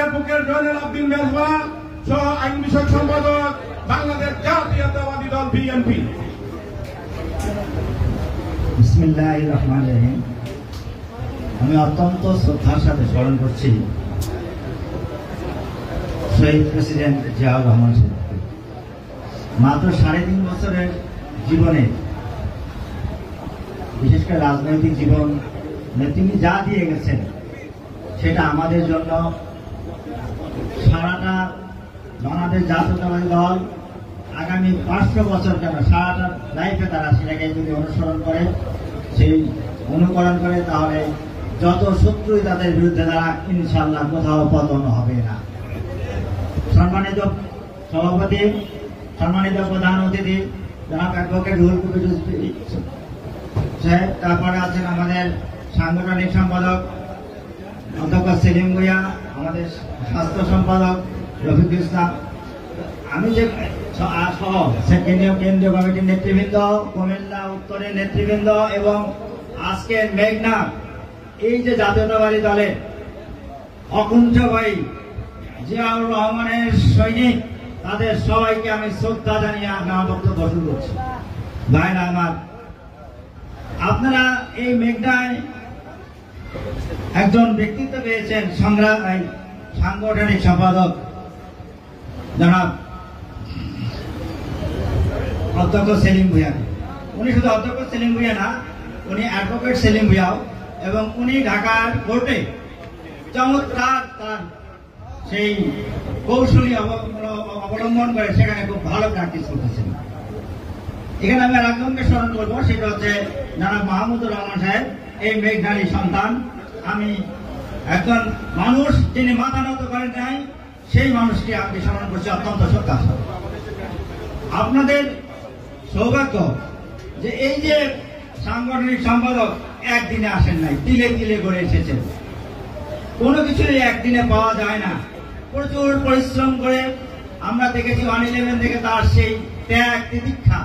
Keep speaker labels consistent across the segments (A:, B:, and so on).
A: Advocate Zainul আবদিন মেজবা সহ আইন বিষয়ক সম্পাদক, বাংলাদেশ জাতীয়তাবাদী দল বিএনপি।
B: বিসমিল্লাহির রহমানির রহিম। আমি অত্যন্ত শ্রদ্ধার সাথে স্মরণ করছি শহীদ প্রেসিডেন্ট জিয়াউর রহমান সাহেবকে। মাত্র 3.5 বছরের জীবনে, বিশেষ করে রাজনৈতিক জীবন, তিনি যা দিয়ে গেছেন সেটা আমাদের জন্য, সারাটা বাংলাদেশ জাতীয়তাবাদী দল আগামী 500 বছর কেন সারাটা লাইফে তারা সেটাকে যদি অনুসরণ করে, সেই অনুকরণ করে, তাহলে যত শত্রুই তাদের বিরুদ্ধে তারা ইনশাল্লাহ কোথাও পতন হবে না। সম্মানিত সভাপতি, সম্মানিত প্রধান অতিথি জনাব অ্যাডভোকেট রুহুল কবির সাহেব, তারপরে আছেন আমাদের সাংগঠনিক সম্পাদক অধ্যক্ষ সেলিম ভুঁইয়া, আমাদের স্বাস্থ্য সম্পাদক রফিকুল ইসলাম, আমি যে কেন্দ্রীয় কমিটির নেতৃবৃন্দ, কুমিল্লা উত্তরের নেতৃবৃন্দ এবং আজকের মেঘনা এই যে জাতীয়তাবাদী দলের অকুণ্ঠভাই জিয়াউর রহমানের সৈনিক, তাদের সবাইকে আমি শ্রদ্ধা জানিয়ে আমার বক্তব্য শুরু করছি। ভাইরা আমার, আপনারা এই মেঘনায় একজন ব্যক্তিত্ব পেয়েছেন, সাংগঠনিক সম্পাদক জনাব অধ্যক্ষ সেলিম ভুঁইয়া। উনি শুধু অধ্যক্ষ সেলিম ভুঁইয়া না, উনি অ্যাডভোকেট সেলিম ভুঁইয়াও, এবং উনি ঢাকার কোর্টে চমৎকার তার সেই কৌশলী অবলম্বন করে সেখানে খুব ভালো প্র্যাকটিস করতেছেন। এখানে আমি আর একজনকে স্মরণ করবো, সেটা হচ্ছে জনাব মাহমুদুর রহমান সাহেব, এই মেঘনারী সন্তান। আমি একজন মানুষ যিনি মাথা নত করেন নাই, সেই মানুষকে আমি স্মরণ করছি অত্যন্ত শ্রদ্ধার সাথে। আপনাদের সৌভাগ্য যে এই যে সাংগঠনিক সম্পাদক একদিনে আসেন নাই, তিলে তিলে করে এসেছেন। কোনো কিছুই একদিনে পাওয়া যায় না, প্রচুর পরিশ্রম করে আমরা দেখেছি 111 থেকে তার সেই ত্যাগ তিতিক্ষা।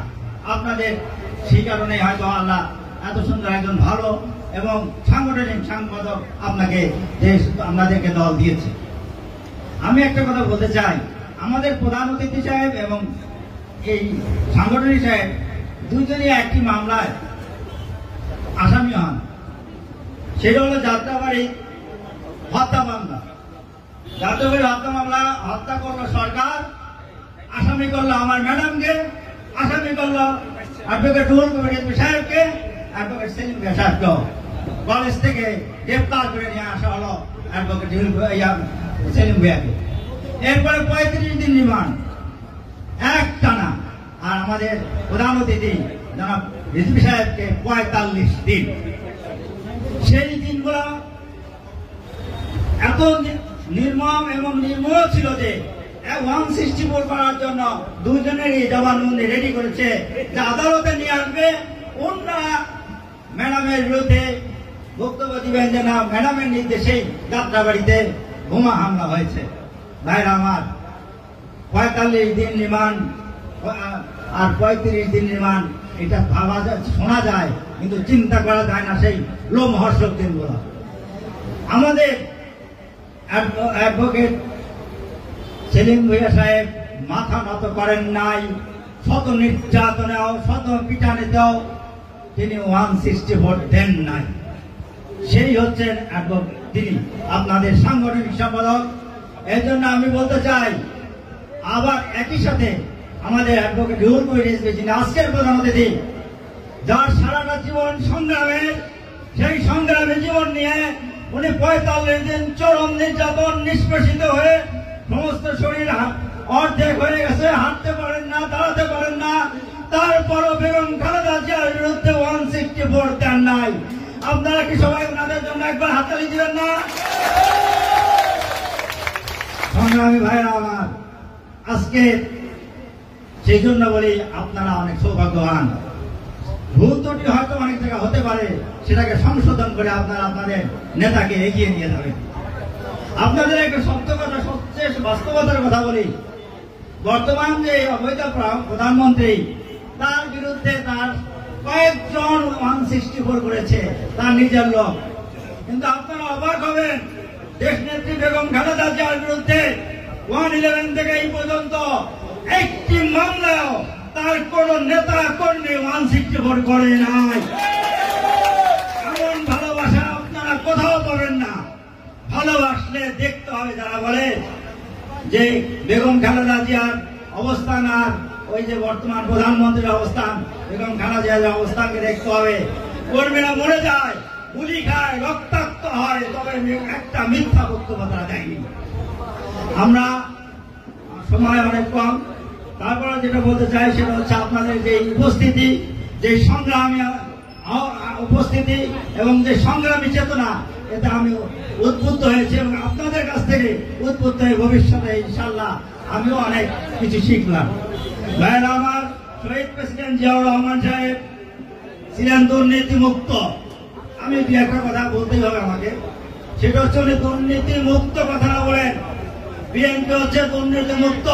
B: আপনাদের সেই কারণে হয়তো আল্লাহ এত সুন্দর একজন ভালো এবং সাংগঠনিক সম্পাদক আপনাদেরকে দল দিয়েছে। আমি একটা কথা বলতে চাই, আমাদের প্রধান অতিথি সাহেব এবং এই সাংগঠনিক সাহেব দুজনই একটি মামলায় আসামি হন, সেটা হলো যাত্রাবাড়ি হত্যা মামলা। যাত্রাবাড়ি হত্যা মামলা, হত্যা করলো সরকার, আসামি করলো আমার ম্যাডামকে, আসামি করলো অ্যাডভোকেট রুহুল কবির সাহেবকে, অ্যাডভোকেট সেলিম ভুঁইয়া সাহেবকে কলেজ থেকে গ্রেফতার করে নিয়ে আসা হলো অ্যাডভোকেট সেলিম ভুঁইয়াকে। এরপরে 35 দিন রিমান্ড এক টানা, আর আমাদের প্রধান অতিথি জনাব রিজভী সাহেবকে 45 দিন। সেই দিনগুলো এত নির্মম এবং নির্মূল ছিল যে 164 করার জন্য দুজনেরই জবানবন্দি রেডি করেছে, যে আদালতে নিয়ে আসবে, ওনারা ম্যাডামের বিরুদ্ধে বক্তব্য দিবেন যে না, ম্যাডামের নির্দেশেই যাত্রাবাড়িতে বোমা হামলা হয়েছে। ভাইরা আমার, 45 দিন রিমান্ড আর 35 দিন রিমান্ড, এটা ভাবা যায়, শোনা যায়, কিন্তু চিন্তা করা যায় না সেই লোমহর্ষক দিনগুলো। আমাদের অ্যাডভোকেট সেলিম ভুঁইয়া সাহেব মাথা নত করেন নাই, শত নির্যাতনেও শত পিটানিতেও তিনি 164 দেন নাই। সেই হচ্ছেন তিনি আপনাদের সাংগঠনিক সম্পাদক। এর জন্য আমি বলতে চাই, আবার একই সাথে আমাদের অ্যাডভোকেট রুহুল কবির রিজভী, যিনি আজকের প্রধান অতিথি, যার সারাটা জীবন সংগ্রামের, সেই সংগ্রামী জীবন নিয়ে উনি 45 দিন চরম নির্যাতন, নিষ্পেষিত হয়ে সমস্ত শরীর অর্ধেক হয়ে গেছে, হাঁটতে পারেন না, দাঁড়াতে পারেন না, তারপরও বেগম খালেদা জিয়ার বিরুদ্ধে 164 দেন নাই। আপনারা কি সবাই ওনাদের জন্য একবার হাততালি দিবেন না? সংগ্রামী ভাইরা আমার, আজকে সেই জন্য বলি আপনারা অনেক সৌভাগ্যবান। ভুল ত্রুটি হয়তো অনেক জায়গা হতে পারে, সেটাকে সংশোধন করে আপনারা আপনাদের নেতাকে এগিয়ে নিয়ে যাবেন। আপনাদের একটা সত্য কথা, সবচেয়ে বাস্তবতার কথা বলি, বর্তমান যে অবৈধ প্রধানমন্ত্রী, তার বিরুদ্ধে তার কয়েকজন 164 করেছে, তার নিজের লোক। কিন্তু আপনারা অবাক হবেন, দেশনেত্রী বেগম খালেদা জিয়ার বিরুদ্ধে 111 থেকে এই পর্যন্ত একটি মামলাও তার কোন নেতা কর্মী 164 করে নাই। এমন ভালোবাসা আপনারা কোথাও পাবেন না। ভালোবাসলে দেখতে হবে, যারা বলে যে বেগম খালেদা জিয়ার অবস্থান আর ওই যে বর্তমান প্রধানমন্ত্রীর অবস্থান, বেগম খালেদা জিয়ার অবস্থানকে দেখতে হবে। কর্মীরা মরে যায়, গুলি খায়, রক্তাক্ত হয়, তবে একটা মিথ্যা বক্তব্য তারা দেয়নি। আমরা সময় অনেক কম, তারপরে যেটা বলতে চাই সেটা হচ্ছে আপনাদের যে উপস্থিতি, যে সংগ্রামী উপস্থিতি এবং যে সংগ্রামী চেতনা, এতে আমি উদ্বুদ্ধ হয়েছি এবং আপনাদের কাছ থেকে উদ্বুদ্ধ হয়ে ভবিষ্যতে ইনশাল্লাহ আমিও অনেক কিছু শিখলাম। ভাইয়েরা আমার, শহীদ প্রেসিডেন্ট জিয়াউর রহমান সাহেব ছিলেন দুর্নীতি মুক্ত। আমি দু একটা কথা বলতেই হবে আমাকে, সেটা হচ্ছে উনি দুর্নীতি মুক্ত কথা না বলেন, বিএনপি হচ্ছে দুর্নীতি মুক্ত।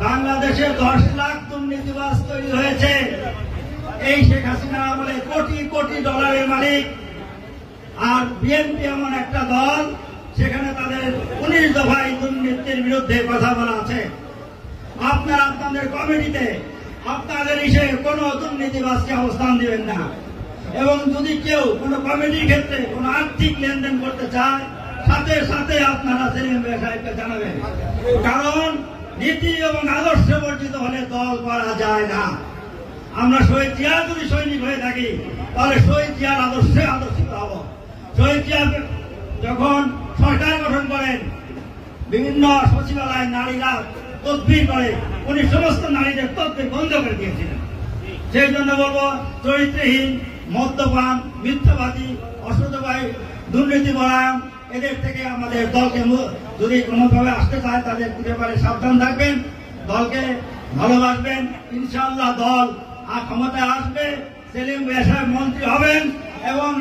B: বাংলাদেশে 10 লাখ দুর্নীতিবাজ তৈরি হয়েছে। এই শেখ হাসিনা আমলে কোটি কোটি ডলারের মালিক। আর বিএনপি এমন একটা দল, সেখানে তাদের 19 দফায় দুর্নীতির বিরুদ্ধে কথা বলা আছে। আপনারা আপনাদের কমিটিতে আপনাদের ইসে কোন দুর্নীতিবাজকে অবস্থান দিবেন না। এবং যদি কেউ কোন কমিটির ক্ষেত্রে কোন আর্থিক লেনদেন করতে চায়, সাথে সাথে আপনারা সেলিম ভাই সাহেবকে জানাবেন। কারণ নীতি এবং আদর্শ বর্জিত হলে দল করা যায় না। আমরা শহীদ জিয়া যদি সৈনিক হয়ে থাকি, তাহলে শহীদ জিয়ার আদর্শে আদর্শিত হব। শহীদ জিয়া যখন সরকার গঠন করেন, বিভিন্ন সচিবালয় নারীরা তদবির করে, উনি সমস্ত নারীদের তদবির বন্ধ করে দিয়েছিলেন। সেই জন্য বলবো, চরিত্রহীন, মদ্যপান, মিথ্যাবাদী, অসতবাদী, দুর্নীতি পরায়ণ এদের থেকে আমাদের দলকে যদি কোনোভাবে আসতে চায় তাদের ব্যাপারে সাবধান থাকবেন, দলকে ভালোবাসবেন। ইনশাআল্লাহ দল ক্ষমতায় আসবে, সেলিম ভাই সাহেব মন্ত্রী হবেন এবং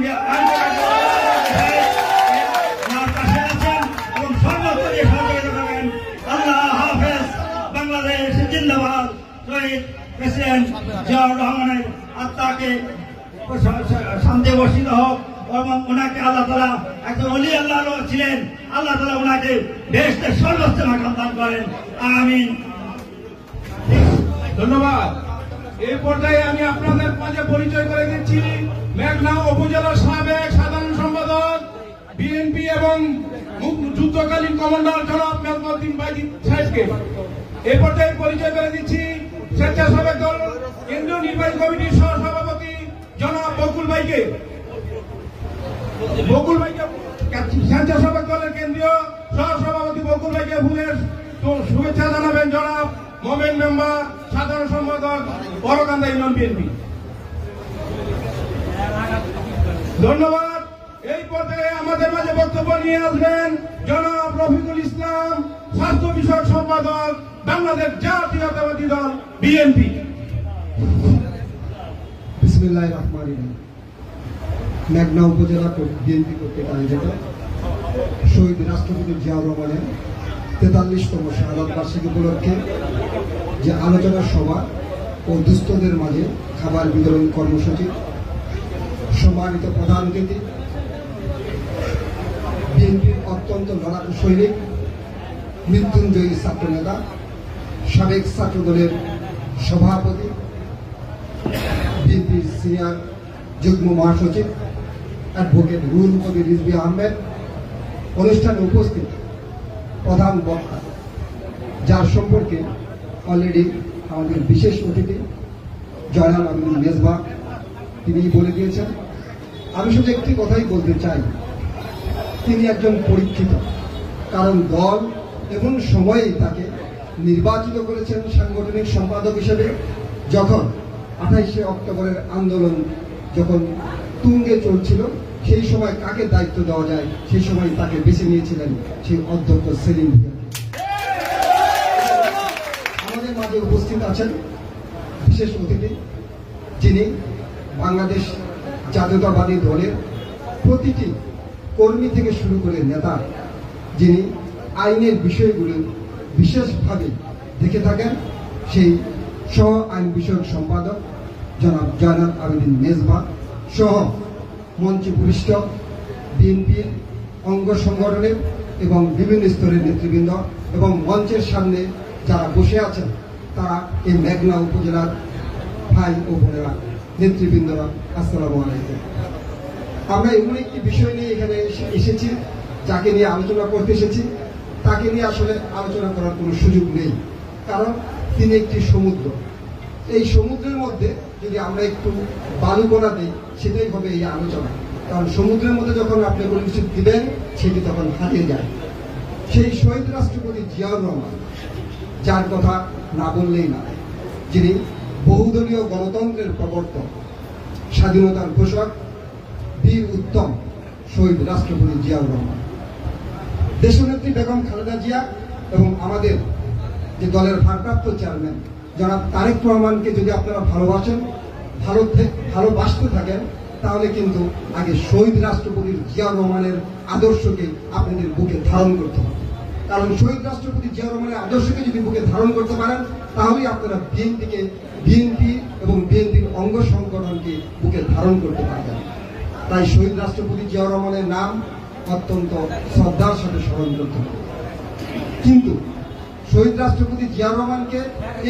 B: পাশে আছেন এবং সর্বোপরি সহযোগিতা করবেন। আল্লাহ হাফেজ। বাংলাদেশ জিন্দাবাদ। শহীদ প্রেসিডেন্ট জিয়াউর রহমানের আত্মাকে শান্তি বর্ষিত হোক এবং ওনাকে আল্লাহ তাআলা, একজন ওলি আল্লাহ ছিলেন, আল্লাহ তাআলা ওনাকে বেহেশতের সর্বোচ্চ মাকাম দান করেন। আমিন।
A: ধন্যবাদ। এই পর্যায়ে আমি আপনাদের মাঝে পরিচয় করে দিচ্ছি মেঘনা উপজেলার সাবেক সাধারণ সম্পাদক বিএনপি এবং যুদ্ধকালীন কমান্ডার জনাব মেজবাউদ্দিন বাইজিদ সাহেবকে। এই পর্যায়ে পরিচয় করে দিচ্ছি স্বেচ্ছাসেবক দল কেন্দ্রীয় নির্বাহী কমিটির সহসভাপতি জনাব বকুল ভাইকে। স্বেচ্ছাসেবক দলের কেন্দ্রীয় সহসভাপতি বকুল ভাইকে ফুলের শুভেচ্ছা জানাবেন জনাব মোমেন মেম্বার সাধারণ সম্পাদক বড়কান্দা ইউনিয়ন বিএনপি। ধন্যবাদ। এই পর্যায়ে আমাদের মাঝে বক্তব্য নিয়ে আসবেন জনাব রফিকুল ইসলাম, স্বাস্থ্য বিষয়ক সম্পাদক বাংলাদেশ জাতীয়তাবাদী দল বিএনপি।
C: বিসমিল্লাহির রহমানির রহিম। মেঘনা উপজেলা বিএনপি কর্তৃক আয়োজিত শহীদ রাষ্ট্রপতি জিয়াউর রহমানের 43তম শাহাদাত বার্ষিকী উপলক্ষে যে আলোচনা সভা ও দুস্থদের মাঝে খাবার বিতরণ কর্মসূচি, সম্মানিত প্রধান অতিথি, বিএনপির অত্যন্ত লড়াকু সৈনিক, মৃত্যুঞ্জয়ী ছাত্র নেতা, সাবেক ছাত্র দলের সভাপতি, বিএনপির সিনিয়র যুগ্ম মহাসচিব অ্যাডভোকেট রুহুল কবির রিজভী আহমেদ, অনুষ্ঠানে উপস্থিত প্রধান বক্তা, যার সম্পর্কে অলরেডি আমাদের বিশেষ অতিথি জয়নাল আবেদিন মেজবা তিনি বলে দিয়েছেন। আমি শুধু একটি কথাই বলতে চাই, তিনি একজন পরীক্ষিত, কারণ দল এবং সময়েই তাকে নির্বাচিত করেছেন সাংগঠনিক সম্পাদক হিসেবে। যখন 28শে অক্টোবরের আন্দোলন যখন তুঙ্গে চলছিল, সেই সময় কাকে দায়িত্ব দেওয়া যায়, সেই সময় তাকে বেছে নিয়েছিলেন সেই অধ্যক্ষ সেলিম ভূঁইয়া। আমাদের মাঝে উপস্থিত আছেন বিশেষ অতিথি, যিনি বাংলাদেশ জাতীয়তাবাদী দলের প্রতিটি কর্মী থেকে শুরু করে নেতা, যিনি আইনের বিষয়গুলো বিশেষভাবে দেখে থাকেন, সেই সহ আইন বিষয়ক সম্পাদক জনাব জয়নাল আবেদিন মেজবা সহ মঞ্চে উপবিষ্ট বিএনপির অঙ্গ সংগঠনের এবং বিভিন্ন স্তরের নেতৃবৃন্দ এবং মঞ্চের সামনে যারা বসে আছেন তারা এই মেঘনা উপজেলার ভাই ও বোনেরা, নেতৃবৃন্দরা, আসসালামু আলাইকুম। আমরা এমন একটি বিষয় নিয়ে এখানে এসেছি, যাকে নিয়ে আলোচনা করতে এসেছি, তাকে নিয়ে আসলে আলোচনা করার কোনো সুযোগ নেই, কারণ তিনি একটি সমুদ্র। এই সমুদ্রের মধ্যে যদি আমরা একটু বালুকণা দিই, সেটাই হবে এই আলোচনা। কারণ সমুদ্রের মধ্যে যখন আপনি কোনো কিছু দিবেন, সেটি তখন হারিয়ে যায়। সেই শহীদ রাষ্ট্রপতি জিয়াউর রহমান, যার কথা না বললেই না, যিনি বহুদলীয় গণতন্ত্রের প্রবর্তক, স্বাধীনতার ঘোষক, বীর উত্তম শহীদ রাষ্ট্রপতি জিয়াউর রহমান, দেশনেত্রী বেগম খালেদা জিয়া এবং আমাদের যে দলের ভারপ্রাপ্ত চেয়ারম্যান জনাব তারেক রহমানকে যদি আপনারা ভালোবাসেন, ভালোবাসতে থাকেন, তাহলে কিন্তু আগে শহীদ রাষ্ট্রপতি জিয়াউর রহমানের আদর্শকে আপনাদের বুকে ধারণ করতে হবে। কারণ শহীদ রাষ্ট্রপতি জিয়াউর রহমানের আদর্শকে যদি বুকে ধারণ করতে পারেন, তাহলেই আপনারা বিএনপি এবং বিএনপির অঙ্গ সংগঠনকে বুকে ধারণ করতে পারবেন। তাই শহীদ রাষ্ট্রপতি জিয়াউর রহমানের নাম অত্যন্ত শ্রদ্ধার সাথে স্মরণ করতে হবে। কিন্তু শহীদ রাষ্ট্রপতি জিয়াউর রহমানকে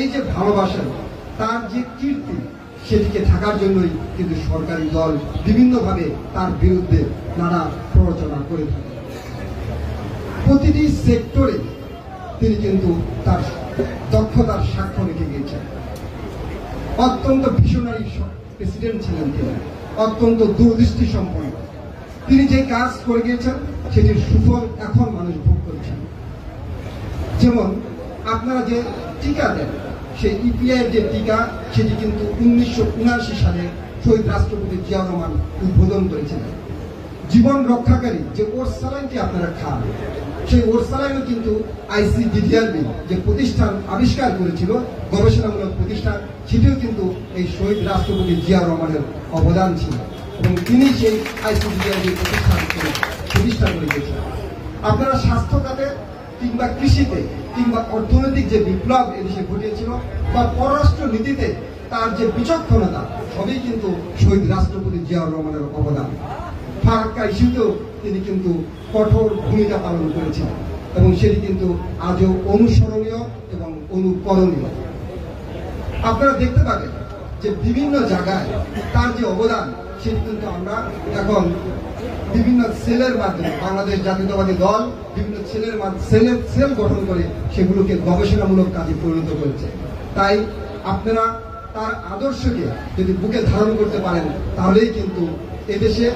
C: এই যে ভালোবাসেন, তার যে কীর্তি, সেটিকে থাকার জন্যই কিন্তু সরকারি দল বিভিন্নভাবে তার বিরুদ্ধে নানা প্ররোচনা করে থাকে। প্রতিটি সেক্টরে তিনি কিন্তু তার দক্ষতার স্বাক্ষর রেখে গিয়েছেন। অত্যন্ত ভিশনারি প্রেসিডেন্ট ছিলেন তিনি, অত্যন্ত দূরদৃষ্টি সম্পন্ন। তিনি যে কাজ করে গিয়েছেন, সেটির সুফল এখন মানুষ ভোগ করছেন। যেমন আপনারা যে টিকা দেন, সেই ইপিআইয়ের যে টিকা, সেটি কিন্তু 1979 সালে শহীদ রাষ্ট্রপতি জিয়াউর রহমান উদ্বোধন করেছিলেন। জীবন রক্ষাকারী যে ওরস স্যালাইনটি আপনারা খান, সেই ওরস স্যালাইনও কিন্তু আইসিডিডিআরবি যে প্রতিষ্ঠান আবিষ্কার করেছিল, গবেষণামূলক প্রতিষ্ঠান, সেটিও কিন্তু এই শহীদ রাষ্ট্রপতি জিয়াউর রহমানের অবদান ছিল এবং তিনি সেই আইসিডিডিআরবি প্রতিষ্ঠা করে গিয়েছিলেন। আপনারা স্বাস্থ্য খাতে কিংবা কৃষিতে কিংবা অর্থনৈতিক যে বিপ্লব এদেশে ঘটিয়েছিল বা পররাষ্ট্র নীতিতে তার যে বিচক্ষণতা, সবই কিন্তু শহীদ রাষ্ট্রপতি জিয়াউর রহমানের অবদান। ফারাক্কা ইস্যুতেও তিনি কিন্তু কঠোর ভূমিকা পালন করেছিলেন এবং সেটি কিন্তু আজও অনুসরণীয় এবং অনুকরণীয়। আপনারা দেখতে পাবেন যে বিভিন্ন জায়গায় তার যে অবদান, সেটি কিন্তু আমরা এখন বিভিন্ন সেলের মাধ্যমে, বাংলাদেশ জাতীয়তাবাদী দল বিভিন্ন সেল গঠন করে সেগুলোকে গবেষণামূলক কাজে পরিণত করেছে। তাই আপনারা তার আদর্শকে যদি বুকে ধারণ করতে পারেন, তাহলেই কিন্তু এদেশে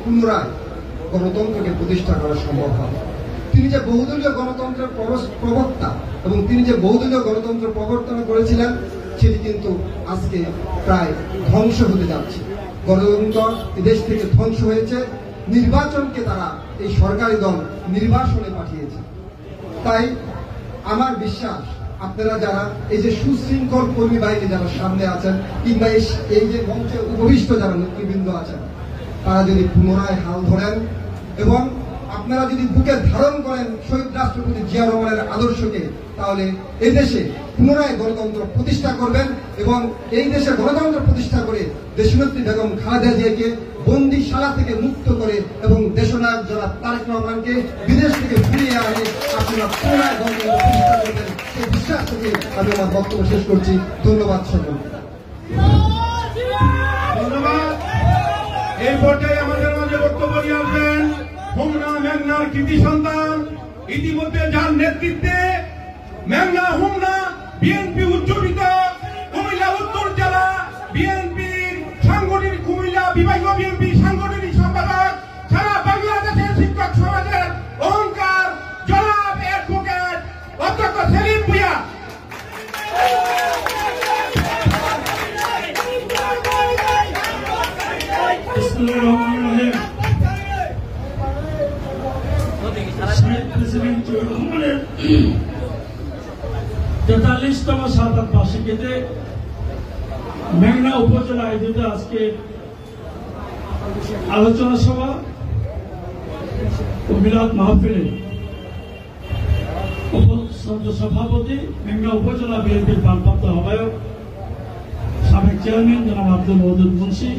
C: পুনরায় গণতন্ত্রকে প্রতিষ্ঠা করা সম্ভব হবে। তিনি যে বহুদলীয় গণতন্ত্রের প্রবক্তা এবং তিনি যে বহুদলীয় গণতন্ত্র প্রবর্তন করেছিলেন, সেটি কিন্তু আজকে প্রায় ধ্বংস হতে যাচ্ছে। গণতন্ত্র এদেশ থেকে ধ্বংস হয়েছে। নির্বাচনকে তারা এই সরকারি দল নির্বাসনে পাঠিয়েছে। তাই আমার বিশ্বাস, আপনারা যারা এই যে সুশৃঙ্খল কর্মী বাহিনী যারা সামনে আছেন কিংবা এই যে মঞ্চে উপবিষ্ট যারা নেতৃবৃন্দ আছেন, তারা যদি পুনরায় হাল ধরেন এবং আপনারা যদি বুকে ধারণ করেন শহীদ রাষ্ট্রপতি জিয়াউর রহমানের আদর্শকে, তাহলে এই দেশে পুনরায় গণতন্ত্র প্রতিষ্ঠা করবেন এবং এই দেশে গণতন্ত্র প্রতিষ্ঠা করে দেশনেত্রী বেগম খালেদা জিয়াকে বন্দিশালা থেকে মুক্ত করে এবং দেশনায়ক জনাব তারেক রহমানকে বিদেশ থেকে ফিরিয়ে আনে আপনারা পুনরায় গণতন্ত্র প্রতিষ্ঠা করবেন, সেই বিশ্বাস থেকে আমি আমার বক্তব্য শেষ করছি। ধন্যবাদ সকলকে।
A: ধন্যবাদ। এই পর্যায়ে আমাদের মাঝে বক্তব্য নিয়ে আসবেন হোমনা মেঘনার কৃতি সন্তান, ইতিমধ্যে যার নেতৃত্বে মেঘনা হোমনা বিএনপি উজ্জীবিত কুমিল্লা উত্তর জেলা বিএনপির সাংগঠনিক কুমিল্লা বিভাগীয় বিএনপি সাংগঠনিক সম্পাদক, সারা বাংলাদেশের শিক্ষক সমাজের অহংকার জনাব অ্যাডভোকেট অধ্যক্ষ সেলিম ভূঁইয়া।
D: প্রেসিডেন্ট জিয়াউর রহমানের 43তম শাহাদাত বার্ষিকীতে মেঘনা উপজেলা আয়োজিত আজকে আলোচনা সভা ও মিলাদ মাহফিলে সভাপতি মেঘনা উপজেলা বিএনপির ভারপ্রাপ্ত আহ্বায়ক সাবেক চেয়ারম্যান জনাব আব্দুল ওয়াদুদ মুন্সি,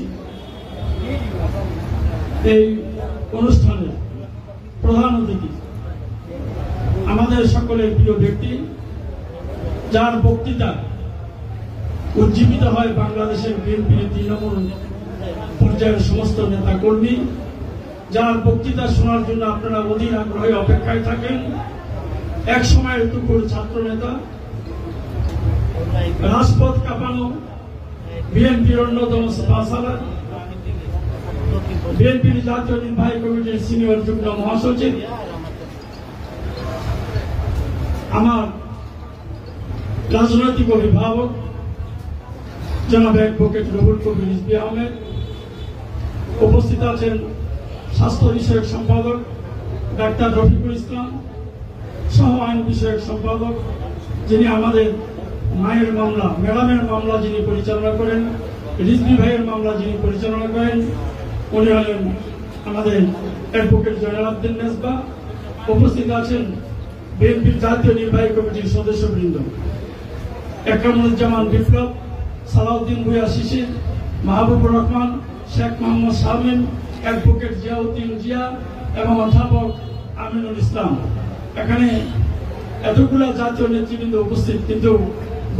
D: এই অনুষ্ঠানে প্রধান অতিথি আমাদের সকলের প্রিয় ব্যক্তি, যার বক্তৃতা উজ্জীবিত হয় বাংলাদেশের বিএনপির তৃণমূল পর্যায়ের সমস্ত নেতা কর্মী, যার বক্তৃতা শোনার জন্য আপনারা অধীর আগ্রহে অপেক্ষায় থাকেন। এক সময়ের তুকুর ছাত্র নেতা, রাজপথ কাঁপানো বিএনপির অন্যতম সুপারস্টার, বিএনপির জাতীয় নির্বাহী কমিটির সিনিয়র যুগ্ম মহাসচিব, আমার রাজনৈতিক অভিভাবক জনাব অ্যাডভোকেট রুহুল কবির রিজভী আহমেদ, উপস্থিত আছেন স্বাস্থ্য বিষয়ক সম্পাদক ডাক্তার রফিকুল ইসলাম, সহ আইন বিষয়ক সম্পাদক যিনি আমাদের মায়ের মামলা, ম্যাডামের মামলা যিনি পরিচালনা করেন, রিজভী ভাইয়ের মামলা যিনি পরিচালনা করেন, উনি হলেন আমাদের অ্যাডভোকেট জয়নাল আবদিন মেজবা। উপস্থিত আছেন বিএনপির জাতীয় নির্বাহী কমিটির সদস্যবৃন্দ একরামুজ্জামান বিপ্লব, সালাউদ্দিন ভূঁইয়া শিশির, মাহবুবুর রহমান, শেখ মোহাম্মদ শামীম, অ্যাডভোকেট জিয়াউদ্দিন জিয়া এবং অধ্যাপক আমিনুল ইসলাম। এখানে এতগুলো জাতীয় নেতৃবৃন্দ উপস্থিত, কিন্তু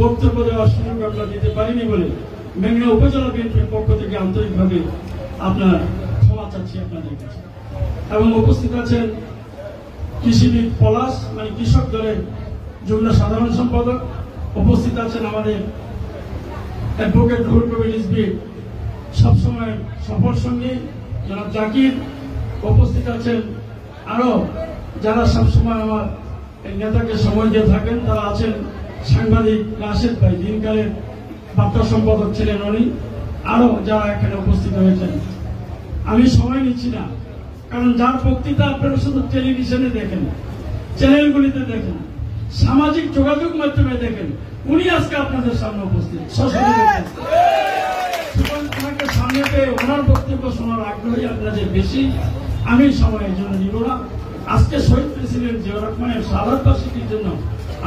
D: বক্তব্য দেওয়ার সুযোগ আমরা দিতে পারিনি বলে মেঘনা উপজেলা বিএনপির পক্ষ থেকে আন্তরিকভাবে আপনার ক্ষমা চাচ্ছি আপনাদের কাছে। এবং উপস্থিত আছেন কৃষিবিদ পলাশ, মানে কৃষক দলের যুগ্ম সাধারণ সম্পাদক, উপস্থিত আছেন আমাদের অ্যাডভোকেট রুহুল কবির রিজভী সবসময় সফল সঙ্গী জনাব জাকির, উপস্থিত আছেন আরো যারা সবসময় আমার এই নেতাকে সময় দিয়ে থাকেন, তারা আছেন সাংবাদিক রাশেদ ভাই, দিনকালের বার্তা সম্পাদক ছিলেন উনি, আরো যারা এখানে উপস্থিত হয়েছেন। আমি সময় নিচ্ছি না, কারণ যার বক্তৃতা আপনারা শুধু টেলিভিশনে দেখেন, চ্যানেলগুলিতে দেখেন, সামাজিক যোগাযোগ মাধ্যমে দেখেন, উনি আজকে আপনাদের সামনে উপস্থিত, ওনাকে সামনে পেয়ে ওনার বক্তব্য শোনার আগ্রহী আপনাদের বেশি। আমি সময়ের জন্য নিব না। আজকে শহীদ প্রেসিডেন্ট জিয়াউর রহমানের শাহাদাত বার্ষিকীর জন্য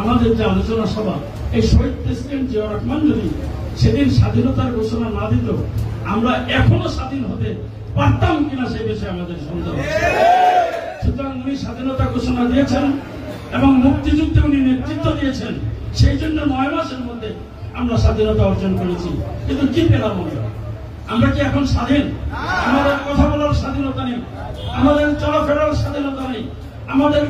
D: আমাদের যে আলোচনা সভা, এই শহীদ প্রেসিডেন্ট জিয়াউর রহমান যদি সেদিন স্বাধীনতার ঘোষণা না দিত, আমরা এখনো স্বাধীন হতে পারতাম কিনা সেই বিষয়ে আমাদের সন্দেহ। সুতরাং উনি স্বাধীনতা ঘোষণা দিয়েছেন এবং মুক্তিযুদ্ধে উনি নেতৃত্ব দিয়েছেন, সেই জন্য 9 মাসের মধ্যে আমরা স্বাধীনতা অর্জন করেছি। কিন্তু কি পেলাম আমরা? কি এখন স্বাধীন? আমাদের কথা বলার স্বাধীনতা নেই, আমাদের চলাফেরার স্বাধীনতা নেই, আমাদের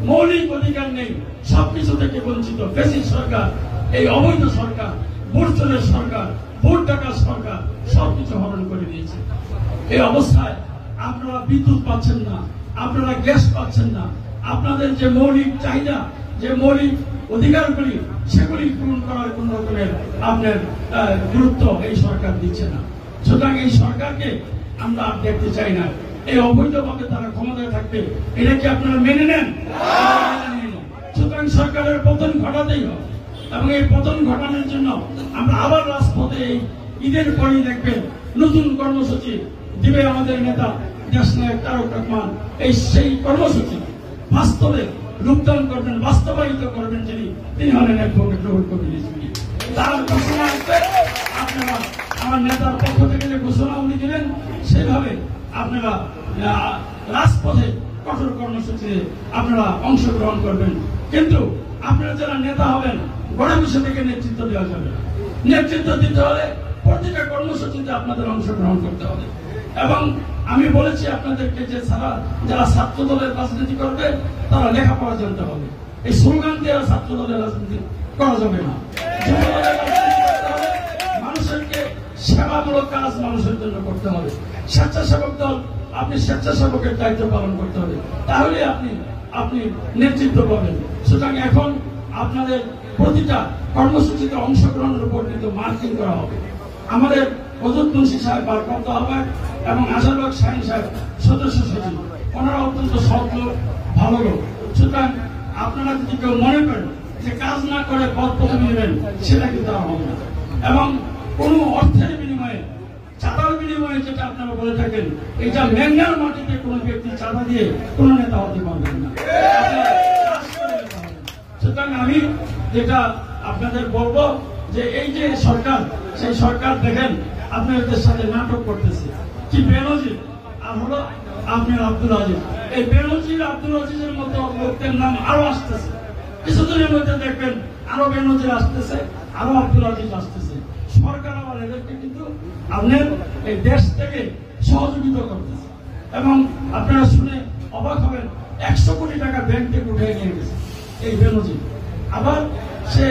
D: মৌলিক অধিকার নেই, সবকিছু থেকে বঞ্চিত। ফ্যাসিস্ট সরকার, এই অবৈধ সরকার, ভোট চোরের সরকার, ভোট টাকার সরকার সবকিছু হরণ করে দিয়েছে। এই অবস্থায় আপনারা বিদ্যুৎ পাচ্ছেন না, আপনারা গ্যাস পাচ্ছেন না, আপনাদের যে মৌলিক চাহিদা, যে মৌলিক অধিকারগুলি, সেগুলি পূরণ করার কোন রকমের আপনার গুরুত্ব এই সরকার দিচ্ছে না। সুতরাং এই সরকারকে আমরা আর দেখতে চাই না। এই অবৈধভাবে তারা ক্ষমতায় থাকবে, এটা কি আপনারা মেনে নেন? সুতরাং সরকারের পতন ঘটাতেই হবে, এবং এই পতন ঘটানোর জন্য আমরা আবার রাজপথে এই ঈদের পরেই দেখবেন নতুন কর্মসূচি দিবে আমাদের নেতা দেশনায়ক তারেক রহমান। এই সেই কর্মসূচি বাস্তবে রূপদান করবেন, বাস্তবায়িত করবেন তিনি হলেন অ্যাডভোকেট রুহুল কবির রিজভী। তার ঘোষণা আপনারা আমার নেতার পক্ষ থেকে যে ঘোষণা উনি দিলেন, সেভাবে আপনারা রাজপথে কঠোর কর্মসূচিতে আপনারা অংশগ্রহণ করবেন। কিন্তু আপনারা যারা নেতা হবেন, গড়ে বসে থেকে নেতৃত্ব দেওয়া যাবে। নেতৃত্ব দিতে হলে প্রতিটা কর্মসূচিতে আপনাদের অংশগ্রহণ করতে হবে। এবং আমি বলেছি আপনাদেরকে যে যারা ছাত্র দলের রাজনীতি করবে, তারা লেখাপড়া জানতে হবে। এই স্লোগান দিয়ে ছাত্র দলের রাজনীতি করা যাবে না। মানুষকে সেবামূলক কাজ মানুষের জন্য করতে হবে। স্বেচ্ছাসেবক দল, আপনি স্বেচ্ছাসেবকের দায়িত্ব পালন করতে হবে, তাহলে আপনি নেতৃত্ব পাবেন। সুতরাং এখন আপনাদের প্রতিটা কর্মসূচিতে অংশগ্রহণের উপর কিন্তু মার্কিং করা হবে। আমাদের হযরত মুন্সি সাহেব ভারপ্রাপ্ত আহ্বায়ক এবং আশারবাগ শাহীন সাহেব সদস্য সচিব, ওনারা অত্যন্ত সৎ লোক, ভালো লোক। সুতরাং আপনারা যদি কেউ মনে করেন যে কাজ না করে পদ পদবি নেবেন, সেটা কিন্তু হবে না। এবং কোন অর্থের বিনিময়ে, চাঁদার বিনিময়ে যেটা আপনারা বলে থাকেন, এটা মেঘনার মাটিতে কোন ব্যক্তি চাঁদা দিয়ে কোন নেতা হতে পারবেন না। সুতরাং আমি যেটা আপনাদের বলবো যে এই যে সরকার, সেই সরকার দেখেন আপনাদের সাথে নাটক করতেছে, কি বেনজির। আর হলো আপনার আব্দুল আজিজ। এই বেনজির আব্দুল আজিজের মতো লোকের নাম আরো আসতেছে, কিছুদিনের মধ্যে দেখবেন আরো বেনজির আসতেছে, আরো আব্দুল আজিজ আসতেছে। সরকার আবার এদেরকে কিন্তু আপনার এই দেশ থেকে সহযোগিতা করতেছে এবং আপনারা শুনে অবাক হবেন 100 কোটি টাকা ব্যাংক থেকে উঠে নিয়ে গেছে এই বেনজির। আবার সে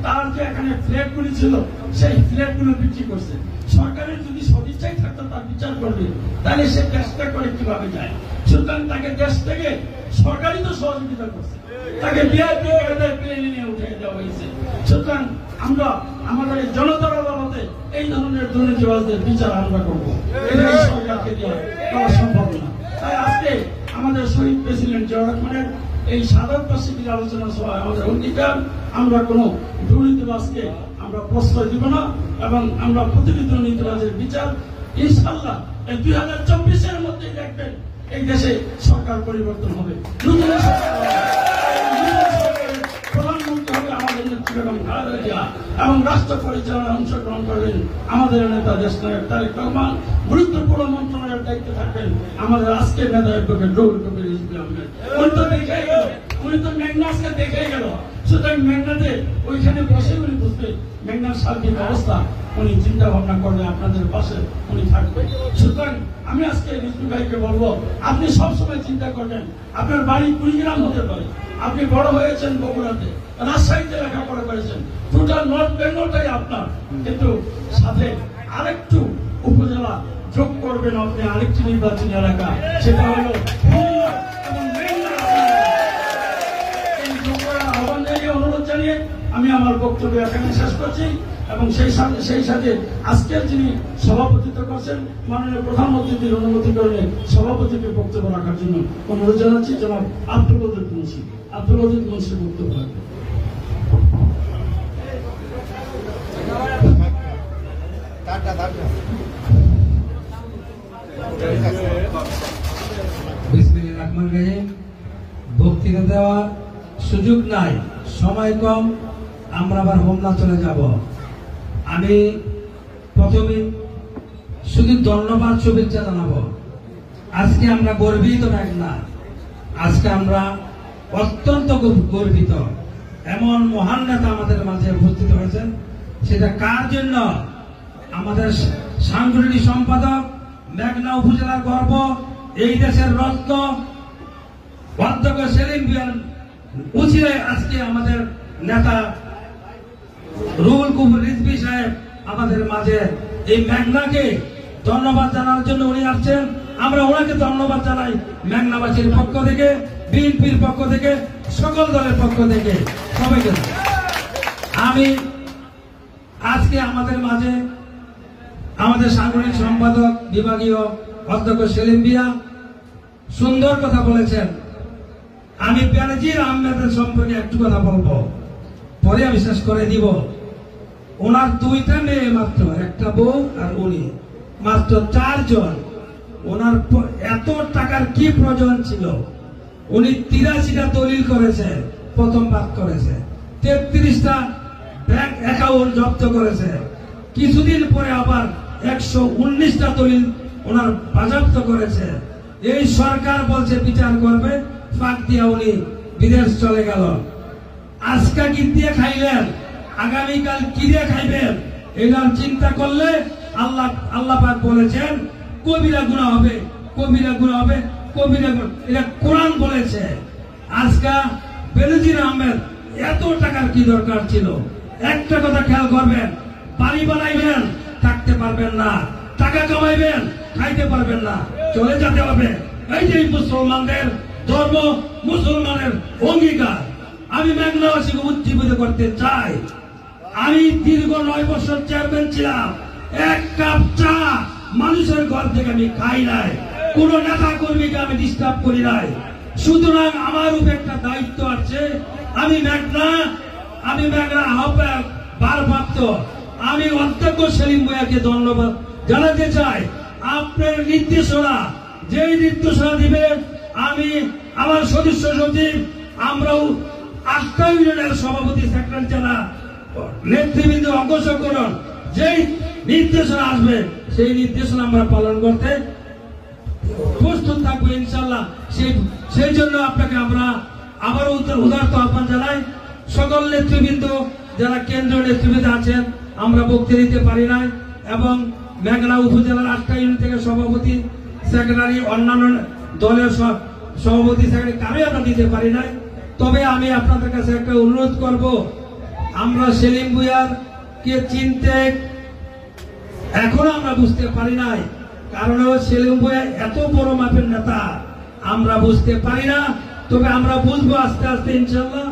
D: তার যে এখানে ফ্ল্যাটগুলি ছিল সেই ফ্ল্যাটগুলো বিক্রি করছে। সরকারের যদি সদিচ্ছাই থাকতো তার বিচার করবে, তাহলে সে চেষ্টা করে কিভাবে যায়। সুতরাং তাকে দেশ থেকে সরকারই তো সহযোগিতা করছে, তাকে ভিআইপি প্লেনে নিয়ে উঠে দেওয়া হয়েছে। সুতরাং আমরা আমাদের জনতার আদালতে এই ধরনের দুর্নীতিবাজদের বিচার আমরা করবো, এটা সরকারকে দেওয়া করা সম্ভব না। তাই আজকে আমাদের শহীদ প্রেসিডেন্ট জিয়াউর রহমানের এই সাধারণ বার্ষিকীর আলোচনা সভায় আমাদের অঙ্গীকার, আমরা কোনো দুর্নীতিবাজকে আমরা প্রশ্রয় দিব না এবং আমরা প্রতিটি দুর্নীতিবাজের বিচার ইনশাআল্লাহ এই 2024-এর মধ্যে দেখবেন এই দেশে সরকার পরিবর্তন হবে, নতুন প্রধানমন্ত্রী হবে আমাদের নেত্রী বেগম খালেদা জিয়া এবং রাষ্ট্র পরিচালনায় অংশগ্রহণ করবেন আমাদের নেতা দেশ নায়ক তারেক রহমান। গুরুত্বপূর্ণ মন্ত্রণালয়ের দায়িত্বে থাকবেন আমাদের আজকের নেতা অ্যাডভোকেট রুহুল কবির রিজভী আহমেদ। উনি তো দেখেই গেল, উনি তো মেঘনাসকে দেখেই গেল। সুতরাং মেঘনাতে ওইখানে বসে উনি বুঝবে মেঘনার সার্বিক অবস্থা, উনি চিন্তা ভাবনা করলে আপনাদের পাশে উনি থাকবে। সুতরাং আমি আজকে রিজভী ভাইকে বলবো, আপনি সবসময় চিন্তা করবেন, আপনার বাড়ি কুড়িগ্রাম হতে পারে, আপনি বড় হয়েছেন বগুড়াতে, রাজশাহীতে লেখাপড়া করেছেন, টোটাল নর্থ বেঙ্গলটাই আপনার, কিন্তু সাথে আরেকটু উপজেলা যোগ করবেন আপনি, আরেকটি নির্বাচনী এলাকা, সেটা হলো আহ্বান জানিয়ে অনুরোধ জানিয়ে আমি আমার বক্তব্য এখানে শেষ করছি এবং সেই সাথে আজকের যিনি সভাপতিত্ব করছেন মাননীয় প্রধানমন্ত্রীর অনুমতি করলে সভাপতিকে বক্তব্য রাখার জন্য অনুরোধ জানাচ্ছি। জনাব আব্দুল লতিফ মুন্সি, আব্দুল লতিফ মুন্সির বক্তব্য রাখবেন।
E: বিসমিল্লাহির রহমানির রহিম। বক্তৃতা দেওয়ার সুযোগ নাই, সময় কম, আমরা আবার হোমনা চলে যাব। আমি প্রথমে শুধু ধন্যবাদ শুভেচ্ছা জানাবো। আজকে আমরা গর্বিত না, আজকে আমরা অত্যন্ত গর্বিত, এমন মহান নেতা আমাদের মাঝে উপস্থিত হয়েছেন। সেটা কার জন্য? আমাদের সাংগঠনিক সম্পাদক, মেঘনা উপজেলার গর্ব, এই দেশের রত্ন অধ্যক্ষ সেলিম ভূঁইয়ার উচিলায় আজকে আমাদের নেতা রুহুল কবির রিজভী সাহেব আমাদের মাঝে এই মেঘনাকে ধন্যবাদ জানানোর জন্য উনি আসছেন। আমরা ওনাকে ধন্যবাদ জানাই মেঘনাবাসীর পক্ষ থেকে, বিএনপির পক্ষ থেকে, সকল দলের পক্ষ থেকে সবাইকে। আমি আজকে আমাদের মাঝে আমাদের সাংগঠনিক সম্পাদক বিভাগীয় অধ্যক্ষ সেলিম ভূঁইয়া সুন্দর কথা বলেছেন। আমি বেনজির আহমেদের সম্পর্কে একটু কথা বলবো, পরে আমি শেষ করে দিব। ওনার দুইটা মেয়ে মাত্র, একটা বউ আর উনি, মাত্র 4 জন। ওনার এত টাকার কি প্রয়োজন ছিল? উনি 83টা দলিল করেছে, প্রথম বাদ করেছে, 33টা ব্যাংক অ্যাকাউন্ট জব্দ করেছে, কিছুদিন পরে আবার 119টা দলিল ওনার বাজেয়াপ্ত করেছে। এই সরকার বলছে বিচার করবে, ফাঁক দিয়া উনি বিদেশ চলে গেল। আজকে কি দিয়ে খাইলেন, আগামীকাল কি দিয়ে খাইবেন, এটার চিন্তা করলে আল্লাহ পাক বলেছেন কবিরা গুনাহ হবে, কবিরা গুনাহ হবে, কবিরা গুনাহ, এটা কোরআন বলেছে। আজকে বেনজির আহমেদ এত টাকার কি দরকার ছিল? একটা কথা খেয়াল করবেন, বাড়ি বানাইবেন, থাকতে পারবেন না, টাকা কামাইবেন, খাইতে পারবেন না, চলে যেতে হবে। এই যে মুসলমানদের ধর্ম, মুসলমানের অঙ্গীকার, আমি মেঘনাবাসীকে উজ্জীবিত করতে চাই। আমি দীর্ঘ 9 বছর চেয়ারম্যান ছিলাম, 1 কাপ চা মানুষের ঘর থেকে আমি খাই নাই, কোন নেতা কর্মীকে আমি ডিস্টার্ব করি নাই। সুতরাং আমার উপর একটা দায়িত্ব আছে। আমি মেঘনা আহ্বায়ক ভারপ্রাপ্ত, আমি অধ্যক্ষ সেলিম ভূঁইয়াকে ধন্যবাদ জানাতে চাই। আপনার নির্দেশনা, যেই নির্দেশনা দিবেন, আমি আমার সদস্য সচিব, আমরাও 8টা ইউনিয়নের সভাপতি, সেক্রেটারি জেলা নেতৃবৃন্দ অংশগ্রহণ, যেই নির্দেশনা আসবে সেই নির্দেশনা আমরা পালন করতে প্রস্তুত থাকবো ইনশাল্লাহ। সেই জন্য আপনাকে আমরা আবারও উদারত আহ্বান জানাই। সকল নেতৃবৃন্দ যারা কেন্দ্রীয় নেতৃবৃন্দ আছেন, আমরা বক্তৃতা দিতে পারি নাই, এবং মেঘনা উপজেলার 8টা ইউনিট থেকে সভাপতি, সেক্রেটারি, অন্যান্য দলের সভাপতি, সেক্রেটারি কারোই আমরা দিতে পারি নাই। তবে আমি আপনাদের কাছে একটা অনুরোধ করব, আমরা সেলিম ভূঁইয়ার কে চিনতে এখনো আমরা বুঝতে পারি নাই, কারণ সেলিম ভূঁইয়া এত বড় মাপের নেতা আমরা বুঝতে পারি না। তবে আমরা বুঝবো আস্তে আস্তে ইনশাল্লাহ।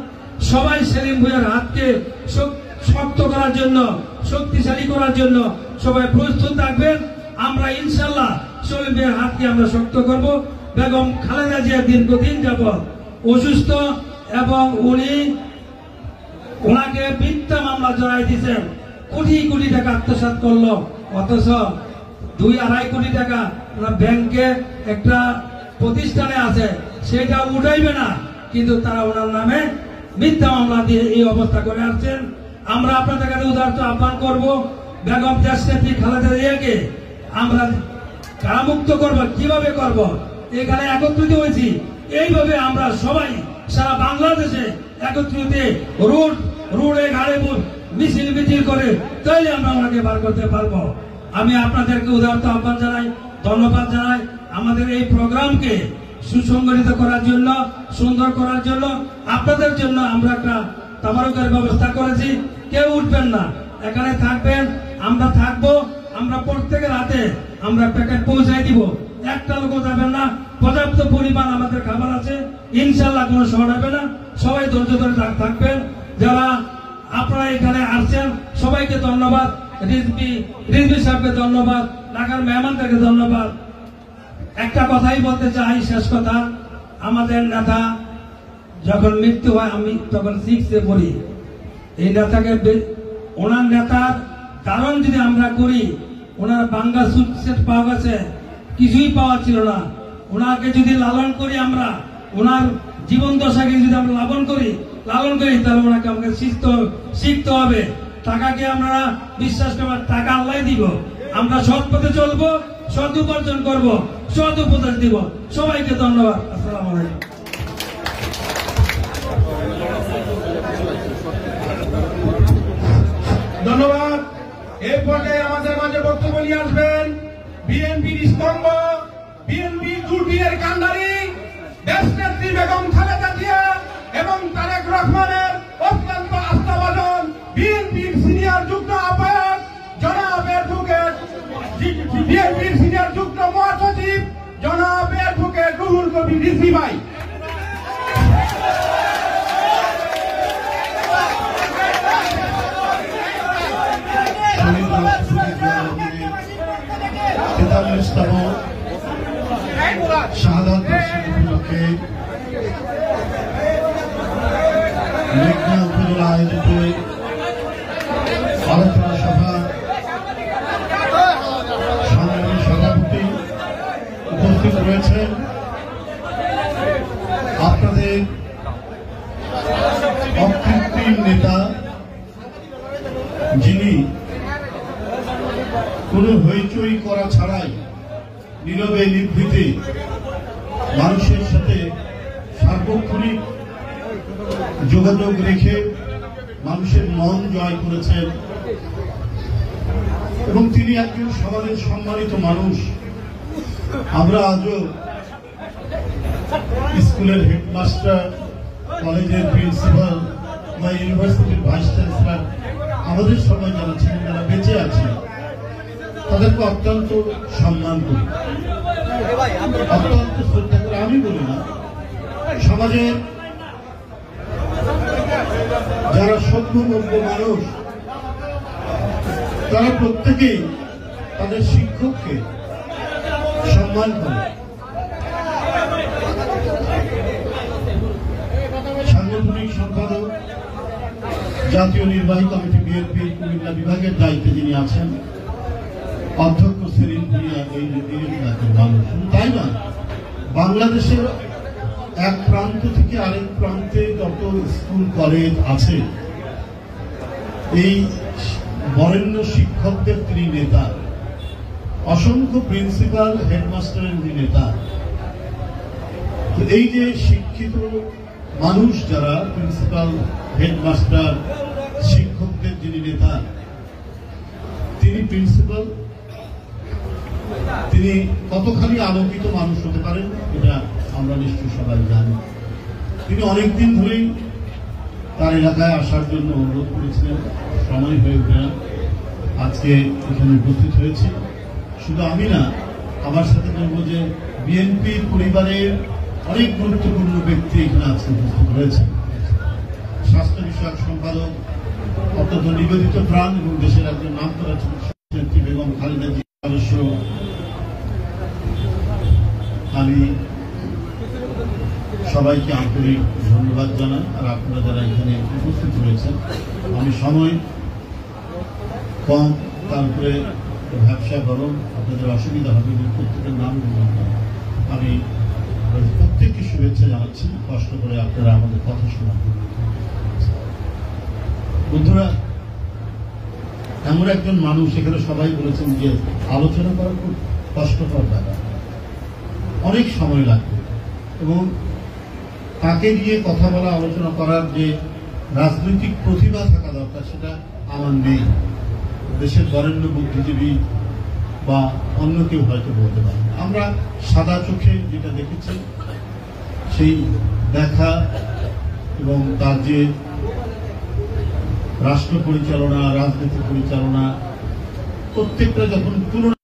E: সবাই সেলিম ভূঁইয়ার হাতকে শক্ত করার জন্য, শক্তিশালী করার জন্য সবাই প্রস্তুত থাকবেন। আমরা ইনশাল্লাহ সেলিম ভূঁইয়ার হাতকে আমরা শক্ত করব। বেগম খালেদা জিয়া দীর্ঘদিন যাবৎ অসুস্থ, এবং ওনাকে মিথ্যা মামলা জড়াই দিয়েছেন, কোটি কোটি টাকা আত্মসাৎ করলো, অথচ 2-2.5 কোটি টাকা ব্যাংকে একটা প্রতিষ্ঠানে আছে, সেটা উঠাইবে না, কিন্তু তারা ওনার নামে মিথ্যা মামলা দিয়ে এই অবস্থা করে আসছেন। আমরা আপনাদের কাছে উদারত আহ্বান করব, বেগম দেশনেত্রী খালেদা জিয়াকে আমরা কারামুক্ত করব। কিভাবে করব? এখানে একত্রিত হয়েছি, এইভাবে আমরা সবাই সারা বাংলাদেশে একত্রিত রোডে ঘাড়ে মিছিল করে, তাইলে আমরা ওনাকে বার করতে পারবো। আমি আপনাদেরকে উদারত আহ্বান জানাই, ধন্যবাদ জানাই। আমাদের এই প্রোগ্রামকে সুসংগঠিত করার জন্য, সুন্দর করার জন্য, আপনাদের জন্য আমরা একটা তাবারুকের ব্যবস্থা করেছি। কেউ উঠবেন না, এখানে থাকবেন, আমরা থাকবো। আমরা প্রত্যেকের হাতে আমরা প্যাকেট পৌঁছাই দিব, একটা লোক যাবেন না। পর্যাপ্ত পরিমাণ আমাদের খাবার আছে, ইনশাল্লাহ কোনো শর্ট হবে না। সবাই ধৈর্য ধরে থাকবেন। যারা আপনারা এখানে আসছেন সবাইকে ধন্যবাদ, রিজভী সাহেবকে ধন্যবাদ, ঢাকার মেহমানদেরকে ধন্যবাদ। একটা কথাই বলতে চাই, শেষ কথা, আমাদের নেতা যখন মৃত্যু হয় আমি তখন 6-এ পড়ি। এই নেতাকে, ওনার নেতার কারণ যদি আমরা করি, ওনার বাঙ্গা সুট সেট পাওয়া গেছে, কিছুই পাওয়া ছিল না। ওনাকে যদি লালন করি, আমরা ওনার জীবন দশাকে যদি আমরা লালন করি, তাহলে ওনাকে আমাকে শিখতে হবে। টাকাকে আমরা বিশ্বাস করবো, টাকা আল্লাহ দিব। আমরা সৎ পথে চলবো, সৎ উপার্জন করবো, সৎ উপদেশ দিব। সবাইকে ধন্যবাদ। আসসালামু আলাইকুম।
A: ধন্যবাদ। এই পর্যায়ে আমাদের মাঝে বক্তব্য নিয়ে আসবেন বিএনপির স্তম্ভ, বিএনপি জুটির কান্ডারি দেশনেত্রী বেগম খালেদা জিয়া এবং তারেক রহমানের অত্যন্ত আস্থাভাজন বিএনপির সিনিয়র যুগ্ম আহ্বায়ক জনাব অ্যাডভোকেট, বিএনপির সিনিয়র যুগ্ম মহাসচিব জনাব অ্যাডভোকেট রুহুল কবির রিজভী ভাই।
F: শাহাদাত উপলক্ষে মেঘনা উপজেলা আয়োজিত আলোচনা সভা সংগ্রামী সভাপতি উপস্থিত রয়েছেন। আপনাদের অকৃত্রিম নেতা, যিনি কোন হইচই করা ছাড়াই নীরবে নিভৃতে মানুষের সাথে সার্বক্ষণিক যোগাযোগ রেখে মানুষের মন জয় করেছেন, এবং তিনি একজন সমাজের সম্মানিত মানুষ। আমরা আজও স্কুলের হেডমাস্টার, কলেজের প্রিন্সিপাল বা ইউনিভার্সিটির ভাইস চ্যান্সেলর, আমাদের সময় যারা ছিলেন, যারা বেঁচে আছেন, তাদেরকে অত্যন্ত সম্মান করি, অত্যন্ত শ্রদ্ধা করে। আমি বলি না, সমাজের যারা সভ্যযোগ্য মানুষ, তারা প্রত্যেকেই তাদের শিক্ষককে সম্মান করে। সাংগঠনিক সম্পাদক, জাতীয় নির্বাহী কমিটি বিএনপি কুমিল্লা বিভাগের দায়িত্বে যিনি আছেন, অধ্যক্ষ সেলিম ভূঁইয়া, এই এলাকার মানুষ। তাই না, বাংলাদেশের এক প্রান্ত থেকে আরেক প্রান্তে যত স্কুল কলেজ আছে, এই বরেণ্য শিক্ষকদের তিনি নেতা, অসংখ্য প্রিন্সিপাল হেডমাস্টারের নেতা। তো এই যে শিক্ষিত মানুষ যারা প্রিন্সিপাল, হেডমাস্টার, শিক্ষকদের যিনি নেতা, তিনি প্রিন্সিপাল, তিনি কতখানি আলোকিত মানুষ হতে পারেন এটা আমরা নিশ্চয়ই সবাই জানি। তিনি অনেকদিন ধরেই তার এলাকায় আসার জন্য অনুরোধ করেছিলেন, সময় হয়ে ওঠে না। আজকে এখানে উপস্থিত হয়েছে। শুধু আমি না, আমার সাথে বলবো যে বিএনপি পরিবারের অনেক গুরুত্বপূর্ণ ব্যক্তি এখানে আজকে উপস্থিত হয়েছে। স্বাস্থ্য বিষয়ক সম্পাদক, অত্যন্ত নিবেদিত প্রাণ এবং দেশের একজন নামকরা নেত্রী বেগম খালেদা জিয়া সদস্য, আমি সবাইকে আন্তরিক ধন্যবাদ জানাই। আর আপনারা যারা এখানে উপস্থিত হয়েছেন, আমি সময় কম, তারপরে ব্যবসা গরম, আপনাদের অসুবিধা হবে, প্রত্যেকের নাম আমি প্রত্যেককে শুভেচ্ছা জানাচ্ছি। কষ্ট করে আপনারা আমাদের কথা শোনান। বন্ধুরা, এমন একজন মানুষ, এখানে সবাই বলেছেন যে আলোচনা করা খুব কষ্টকর ব্যাপার, অনেক সময় লাগবে, এবং তাকে নিয়ে কথা বলা, আলোচনা করার যে রাজনৈতিক প্রতিভা থাকা দরকার সেটা আমার নেই। দেশের বরেণ্য বুদ্ধিজীবী বা অন্য কেউ হয়তো বলতে পারে। আমরা সাদা চোখে যেটা দেখেছি, সেই দেখা এবং তার যে রাষ্ট্র পরিচালনা, রাজনীতি পরিচালনা, প্রত্যেকটা যখন তুলনা,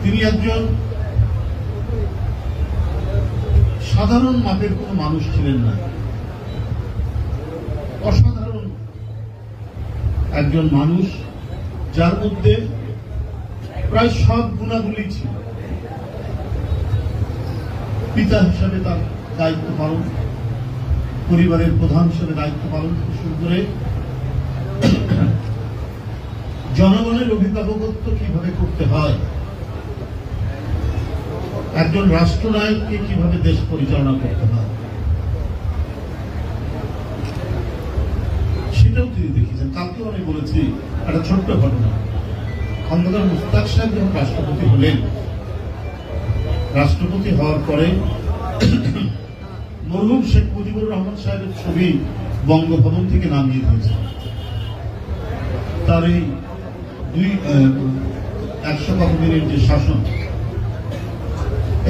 F: তিনি একজন সাধারণ মাপের কোন মানুষ ছিলেন না, অসাধারণ একজন মানুষ, যার মধ্যে প্রায় সব গুণাগুলি ছিল। পিতা হিসাবে তার দায়িত্ব পালন, পরিবারের প্রধান হিসেবে দায়িত্ব পালন থেকে শুরু করে জনগণের অভিভাবকত্ব কিভাবে করতে হয়, একজন রাষ্ট্রনায়ককে কিভাবে দেশ পরিচালনা করতে হয়, সেটাও তিনি দেখিয়েছেন। কালকেও আমি বলেছি একটা ছোট্ট ঘটনা। খন্দকার মুশতাক সাহেব যখন রাষ্ট্রপতি হলেন, রাষ্ট্রপতি হওয়ার পরে মরহুম শেখ মুজিবুর রহমান সাহেবের ছবি বঙ্গভবন থেকে নামিয়ে দিয়েছে। তার এই 100 কত দিনের যে শাসন,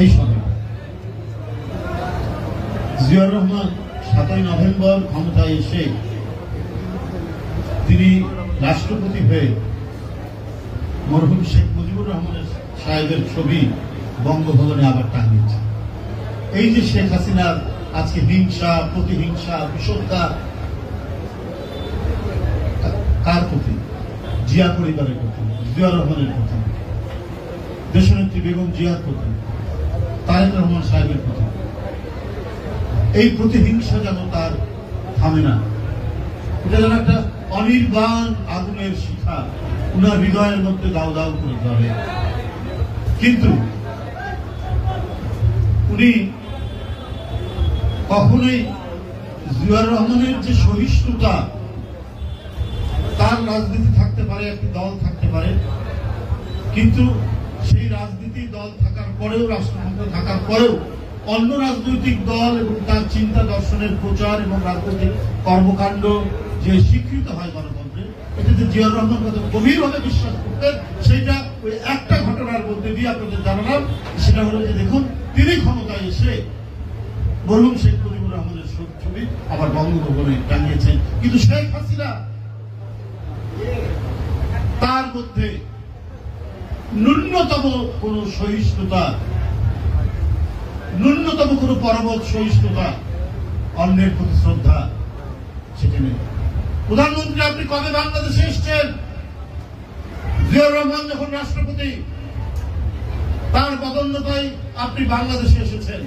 F: এই সময় জিয়াউর রহমান 7ই নভেম্বর ক্ষমতায় এসে তিনি রাষ্ট্রপতি হয়ে মরহুম শেখ মুজিবুর রহমান সাহেবের ছবি বঙ্গভবনে আবার টাঙিয়েছে। এই যে শেখ হাসিনার আজকে হিংসা, প্রতিহিংসা, বিষোদ্গার, কার প্রতি? জিয়া পরিবারের প্রতি, জিয়াউর রহমানের প্রতি, দেশনেত্রী বেগম জিয়ার প্রতি, তারেক রহমান সাহেবের প্রতি। এই প্রতিহিংসা যেন তার থামে না, এটা যেন একটা অনির্বাণ আগুনের শিখা উনার হৃদয়ের মধ্যে দাও দাও করে জ্বলে। কিন্তু উনি কখনোই জিয়াউর রহমানের যে সহিষ্ণুতা, তার রাজনীতি থাকতে পারে, একটি দল থাকতে পারে, কিন্তু সেই রাজনীতি দল থাকার পরেও, রাষ্ট্রযন্ত্র থাকার পরেও অন্য রাজনৈতিক দল এবং তার চিন্তা দর্শনের প্রচার এবং রাজনৈতিক কর্মকাণ্ড যে স্বীকৃত হয় গণতন্ত্রে, এটাতে জিয়াউর রহমান কত গভীরভাবে বিশ্বাস করতেন, সেইটা ওই একটা ঘটনার মধ্যে দিয়ে আপনাদের জানালাম। সেটা হলো যে দেখুন, তিনি ক্ষমতায় এসে মরহুম শেখ মুজিবুর রহমানের ছবি আবার বঙ্গভবনে টাঙিয়েছেন। কিন্তু শেখ হাসিনা তার মধ্যে ন্যূনতম কোন সহিষ্ণুতা, ন্যূনতম কোন পরমত সহিষ্ণুতা, অন্যের প্রতি শ্রদ্ধা, সেটা নেই। প্রধানমন্ত্রী, আপনি কবে বাংলাদেশে এসছেন? জিয়াউর রহমান যখন রাষ্ট্রপতি, তার পদোন্নতায় আপনি বাংলাদেশে এসেছেন।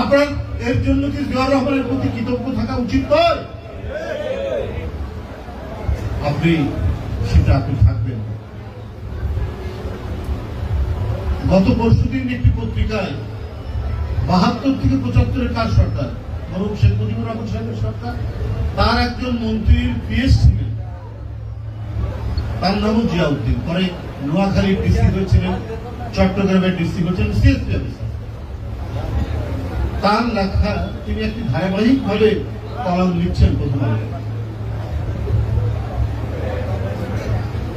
F: আপনার এর জন্য কি জিয়াউর রহমানের প্রতি কৃতজ্ঞ থাকা উচিত নয়? আপনি সেটা আপনি থাকবেন। গত পরশুদিন একটি পত্রিকায় 72 থেকে 75-এর কার সরকার, মরহুম শেখ মুজিবুর রহমান সাহেবের সরকার, তার একজন মন্ত্রীর পিএস ছিলেন, তার নামও জিয়াউদ্দিন, পরে নোয়াখালীর ডিসি হয়েছিলেন, চট্টগ্রামের ডিসি হয়েছিলেন, সিএসপি অফিসার। তার লেখা তিনি একটি ধারাবাহিক ভাবে কলাম লিখছেন প্রথম আলোয়।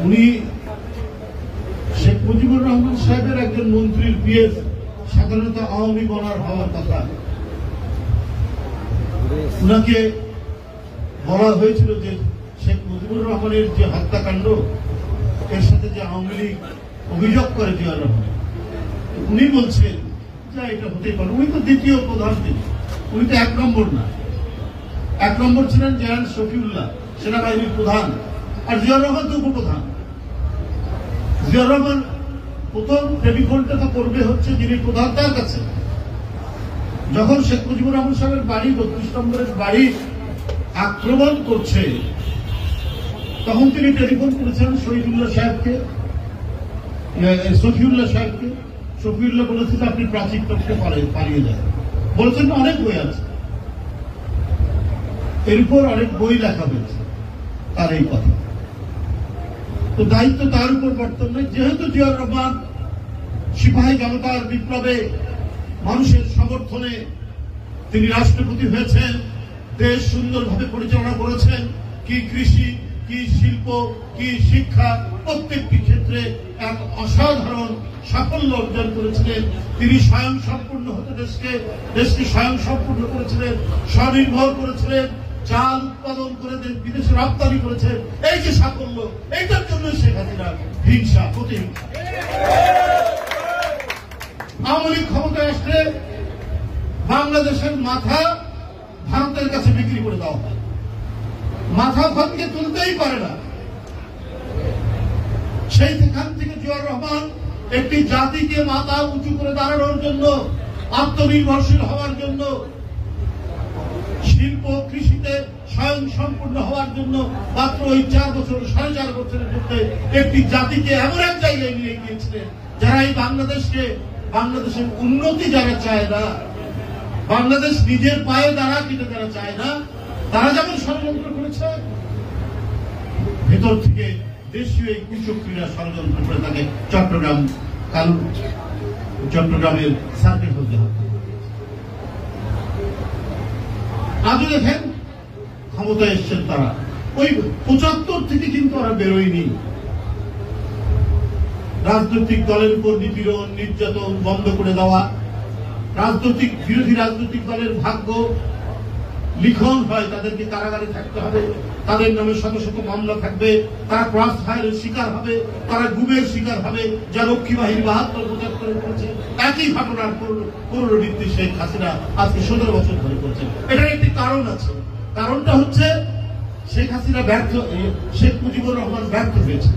F: উনি শেখ মুজিবুর রহমান সাহেবের একজন মন্ত্রীর পিএস, সাধারণত আওয়ামী বনার হওয়ার কথা। উনাকে বলা হয়েছিল যে শেখ মুজিবুর রহমানের যে হত্যাকাণ্ড, এর সাথে যে আওয়ামী লীগ অভিযোগ করে জিয়াউর রহমান, উনি বলছেন যে এটা হতেই পারে। উনি তো দ্বিতীয় প্রধান, উনি তো 1 নম্বর না। 1 নম্বর ছিলেন জেনারেল শফিউল্লাহ, সেনাবাহিনীর প্রধান, আর জিয়াউর রহমান তো উপপ্রধান। জিয়াউর রহমান প্রথম টেলিফোনটা তো করবে হচ্ছে যিনি প্রধান তার কাছে। যখন শেখ মুজিবুর রহমান সাহেবের বাড়ি 32 নম্বরের বাড়ি আক্রমণ করছে, তখন তিনি টেলিফোন করেছেন শহীদুল্লাহ সাহেবকে, শফিউল্লাহ সাহেবকে। শফিউল্লাহ বলেছে যে আপনি প্রাচীর টপকে পালিয়ে যান। বলেছেন অনেক বই আছে, এরপর অনেক বই লেখা হয়েছে তার এই কথা। তো দায়িত্ব তার উপর বর্তমান নয়। যেহেতু জিয়াউর রহমান সিপাহী জনতার বিপ্লবে মানুষের সমর্থনে তিনি রাষ্ট্রপতি হয়েছেন, দেশ সুন্দরভাবে পরিচালনা করেছেন, কি কৃষি, কি শিল্প, কি শিক্ষা, প্রত্যেকটি ক্ষেত্রে এক অসাধারণ সাফল্য অর্জন করেছিলেন। তিনি স্বয়ং সম্পূর্ণ হতে দেশকে স্বয়ং সম্পূর্ণ করেছিলেন, স্বনির্ভর করেছিলেন, চাল উৎপাদন করে বিদেশে রপ্তানি করেছেন। এই যে সাফল্য, এইটার জন্য শেখ হাসিনা হিংসা, প্রতিহিংসা। আওয়ামী লীগ ক্ষমতায় আসলে বাংলাদেশের মাথা ভারতের কাছে বিক্রি করে দেওয়া হয়। মাথা ওখান থেকে তুলতেই পারে না। সেইখান থেকে জিয়াউর রহমান একটি জাতিকে মাথা উঁচু করে দাঁড়ানোর জন্য, আত্মনির্ভরশীল হওয়ার জন্য, শিল্প কৃষিতে স্বয়ং সম্পূর্ণ হওয়ার জন্য মাত্র ওই 4 বছর 4.5 বছরের মধ্যে একটি জাতিকে এমন এক জায়গায় নিয়ে গিয়েছিলেন যারা এই বাংলাদেশের উন্নতি যারা চায় না, বাংলাদেশ নিজের পায়ে দাঁড়া কিন্তু যারা চায় না, তারা যেমন ষড়যন্ত্র করেছে, ভেতর থেকে দেশীয় এই কুশক্তিরা ষড়যন্ত্র করে তাকে চট্টগ্রামের সার্কিট হতে হবে। আজও দেখেন ক্ষমতায় এসছেন তারা, ওই 75 থেকে কিন্তু ওরা বেরোয়নি। রাজনৈতিক দলের উপর নিপীড়ন, নির্যাতন বন্ধ করে দেওয়া, বিরোধী রাজনৈতিক দলের ভাগ্য লিখন হয়, তাদেরকে কারাগারে থাকতে হবে, তাদের নামে শত শত মামলা থাকবে, তারা ক্রস ফায়ারের শিকার হবে, তারা গুমের শিকার হবে, যা রক্ষী বাহিনী 72-75 করেছে। একই ঘটনার পুনরাবৃত্তি শেখ হাসিনা আজকে 17 বছর ধরে করেছেন। এটার একটি কারণ আছে। কারণটা হচ্ছে শেখ হাসিনা শেখ মুজিবুর রহমান ব্যর্থ হয়েছে।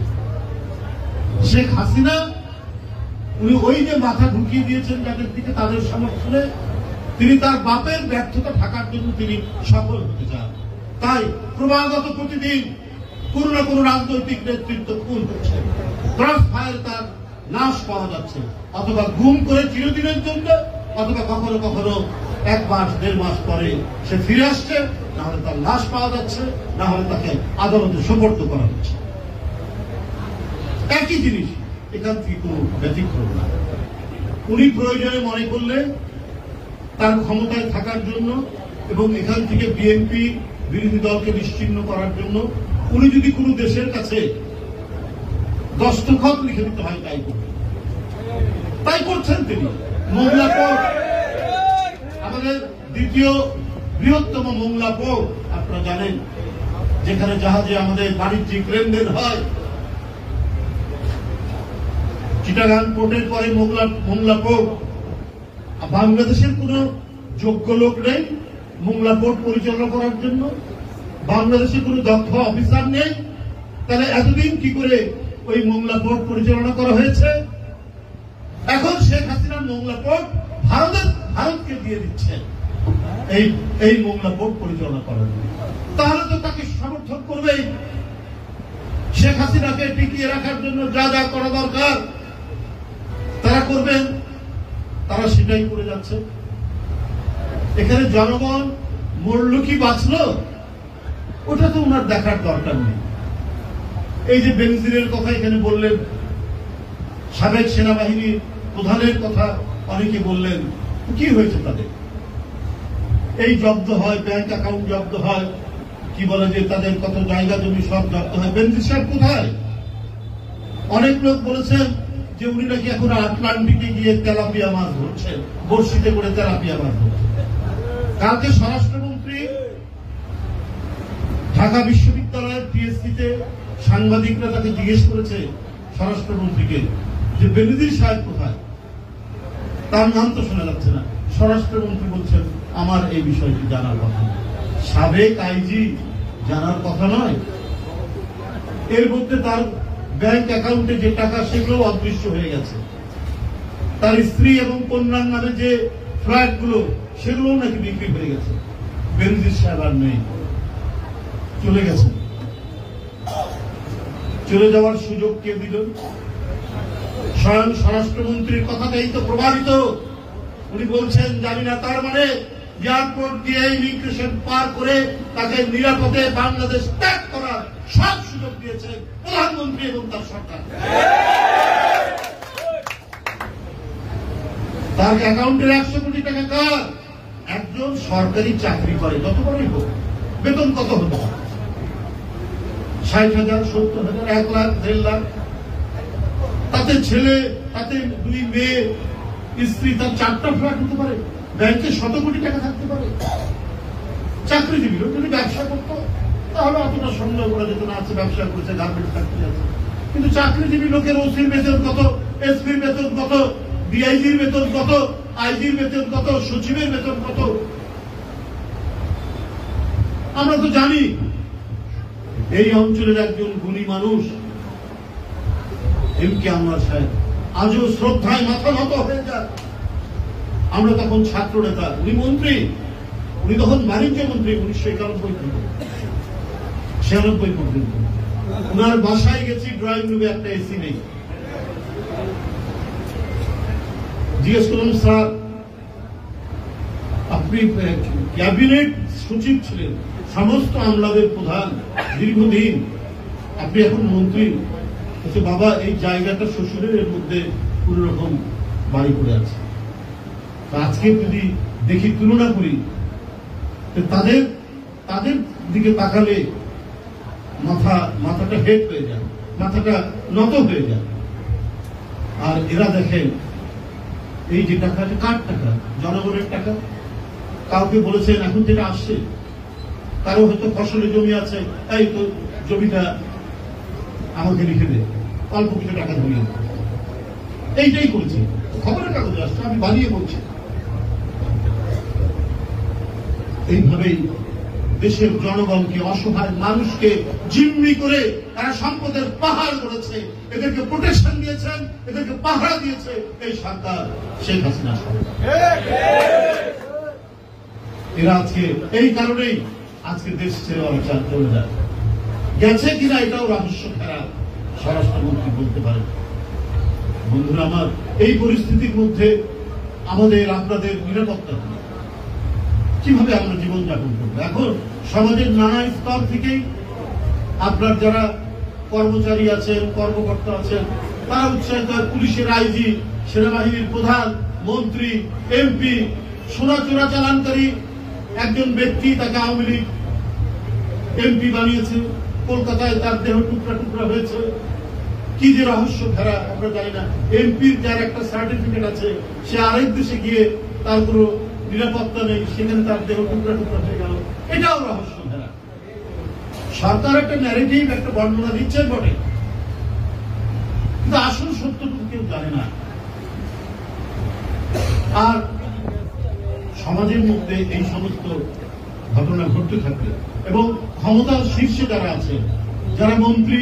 F: শেখ হাসিনা উনি ওই যে মাথা ঢুকিয়ে দিয়েছেন যাদের দিকে, তাদের সমর্থনে তিনি তার বাপের ব্যর্থতা ঢাকার জন্য তিনি সফল হতে চান। তাই ক্রমাগত প্রতিদিন কোন না কোন রাজনৈতিক নেতৃত্ব খুন হচ্ছে, ক্রস ফায়ার তার লাশ পাওয়া যাচ্ছে, অথবা গুম করে চিরদিনের জন্য, অথবা কখনো কখনো 1 মাস 1.5 মাস পরে সে ফিরে আসছে, না হলে তার লাশ পাওয়া যাচ্ছে, না হলে তাকে আদালতে সোপর্দ করা হচ্ছে। একই জিনিস, এখান থেকে কোন ব্যতিক্রম না। উনি প্রয়োজনে মনে করলে তার ক্ষমতায় থাকার জন্য এবং এখান থেকে বিএনপি বিরোধী দলকে নিশ্চিহ্ন করার জন্য উনি যদি কোন দেশের কাছে দস্তখত লিখে দিতে হয় তাই করছেন তিনি। মোংলা পোর্ট, আমাদের দ্বিতীয় বৃহত্তম মোংলা পোর্ট, আপনারা জানেন, যেখানে জাহাজে আমাদের বাণিজ্যিক লেনদেন হয়। চিটাগাং পোর্টের পরে মোংলা পোর্ট। বাংলাদেশের কোন যোগ্য লোক নেই মোংলা পোর্ট পরিচালনা করার জন্য, বাংলাদেশে কোন দক্ষ অফিসার নেই। তাহলে এতদিন কি করে ওই মোংলা পোর্ট পরিচালনা করা হয়েছে? এখন শেখ হাসিনা মোংলা পোর্ট ভারতকে দিয়ে দিচ্ছেন এই মোংলা পোর্ট পরিচালনা করার জন্য। তাহলে তো তাকে সমর্থন করবেই। শেখ হাসিনাকে টিকিয়ে রাখার জন্য যা যা করা দরকার তারা করবেন, তারা সেটাই করে যাচ্ছে। এখানে জনগণ মরল কি বাঁচলো ওটা তো ওনার দেখার দরকার নেই। এই যে বেনজিরের কথা এখানে বললেন, সাবেক সেনাবাহিনীর প্রধানের কথা অনেকে বললেন, কি হয়েছে তাদের? এই জব্দ হয়, ব্যাংক অ্যাকাউন্ট জব্দ হয়, কি বলে যে তাদের কত জায়গা জমি সব জব্দ হয়। বেনজির সাহেব কোথায়? অনেক লোক বলেছেন যে উনি নাকি এখন আটলান্টিকে গিয়ে তেলাপিয়া মাছ ধরছেন, বড়শিতে করে তেলাপিয়া মাছ ধরছেন। কালকে স্বরাষ্ট্রমন্ত্রী ঢাকা বিশ্ববিদ্যালয়ের পিএসসিতে সাংবাদিকরা তাকে জিজ্ঞেস করেছে স্বরাষ্ট্রমন্ত্রীকে যে বেনজির সাহেব কোথায়? তার নাম তো শোনা যাচ্ছে না। স্বরাষ্ট্রমন্ত্রী বলছেন আমার এই বিষয়টি জানার কথা নয়। সাবেক আইজি জানার কথা নয়? এর মধ্যে তার ব্যাংক অ্যাকাউন্টে যে টাকা সেগুলো অদৃশ্য হয়ে গেছে। তার স্ত্রী এবং কন্যার নামে যে ফ্ল্যাট গুলো সেগুলো নাকি বিক্রি হয়ে গেছে। বেনজির সাহেব আর নেই, চলে গেছে। চলে যাওয়ার সুযোগ কে দিল? স্বয়ং স্বরাষ্ট্রমন্ত্রীর কথাটাই তো প্রভাবিত। উনি বলছেন জানি না, তার মানে এয়ারপোর্ট দিয়ে ইমিগ্রেশন পার করে তাকে নিরাপদে বাংলাদেশ ত্যাগ করার সব সুযোগ দিয়েছে প্রধানমন্ত্রী এবং তার সরকার। তার অ্যাকাউন্টের 100 কোটি টাকা কার? একজন সরকারি চাকরি করে, যত বড়ই হোক, বেতন কত হতে পারে? 60,000, 70,000, 1 লাখ, 1.5 লাখ। তাতে ছেলে, তাতে 2 মেয়ে, স্ত্রী, তার 4টা ফ্ল্যাট হতে পারে, ব্যাংকে 100 কোটি টাকা থাকতে পারে। চাকরিজীবী লোক যদি ব্যবসা করতো তাহলে অতটা সন্দেহ করা যেত না, আছে ব্যবসা করছে, গার্মেন্টস ফ্যাক্টরি আছে। কিন্তু চাকরিজীবী লোকের ওসির বেতন কত, এসপির বেতন কত, ডিআইজির বেতন কত, আইজির বেতন কত, সচিবের বেতন কত, আমরা তো জানি। এই অঞ্চলের একজন গুণী মানুষ এম.কে. আনোয়ার সাহেব আজও শ্রদ্ধায় মাথা নত হয়ে যায়। আমরা তখন ছাত্র নেতা, উনি মন্ত্রী, উনি তখন বাণিজ্য মন্ত্রী 1991-96 পর্যন্ত। ওনার বাসায় গেছি, ড্রয়িং রুমে একটা এসি নেই। জিজ্ঞেস করলাম, স্যার আপনি ক্যাবিনেট সচিব ছিলেন, সমস্ত আমলাদের প্রধান দীর্ঘদিন, আপনি এখন মন্ত্রী। বাবা এই জায়গাটা শ্বশুরের, এর মধ্যে কোন রকম বাড়ি করে আছে। আজকে যদি দেখি, তুলনা করি, তাদের তাদের দিকে তাকালে মাথাটা হেট হয়ে যায়, মাথাটা নত হয়ে যায়। আর এরা দেখেন এই যে টাকা, কার টাকা? জনগণের টাকা। কাউকে বলেছেন এখন যেটা আসছে, কারো হয়তো ফসলের জমি আছে, এই তো জমিটা আমাকে লিখে দে, অল্প কিছু টাকা ধরিয়ে। এইটাই করেছে, খবরের কাগজে আসছে, আমি বানিয়ে বলছি। এইভাবেই দেশের জনগণকে, অসহায় মানুষকে জিম্মি করে তারা সম্পদের পাহাড় করেছে। এদেরকে প্রোটেকশন দিয়েছেন, এদেরকে পাহারা দিয়েছে এই সরকার, শেখ হাসিনা সরকার। এরা আজকে এই কারণেই আজকে দেশ ছেড়ে অনেক চলে যায়। গেছে কিনা এটাও রহস্য খেলা, স্বরাষ্ট্রমন্ত্রী বলতে পারেন। বন্ধুরা আমার, এই পরিস্থিতির মধ্যে আমাদের আপনাদের নিরাপত্তা কিভাবে আমরা জীবনযাপন করবো? এখন সমাজের নানা স্তর থেকেই আপনার যারা কর্মচারী আছেন, কর্মকর্তা আছেন, তারা উৎসাহিত হয়। পুলিশের আইজি, সেনাবাহিনীর প্রধান, মন্ত্রী, এমপি, সোনা চোরা চালানকারী একজন ব্যক্তি, তাকে আওয়ামী লীগ এমপি বানিয়েছে, কলকাতায় তার দেহ টুকরা টুকরা হয়েছে। কি যে রহস্য ঘেরা আমরা জানি না। এমপির যার একটা সার্টিফিকেট আছে, সে আরেক দেশে গিয়ে তার কোনো নিরাপত্তা নেই, সেখানে তার দেহ টুকরা টুকরা হয়ে গেল, এটাও রহস্য ঘেরা। সরকার একটা ন্যারেটিভ, একটা বর্ণনা দিচ্ছে বটে, কিন্তু আসল সত্যটুকু কেউ জানে না। আর সমাজের মধ্যে এই সমস্ত ঘটনা ঘটতে থাকবে এবং ক্ষমতার শীর্ষে যারা আছে, যারা মন্ত্রী,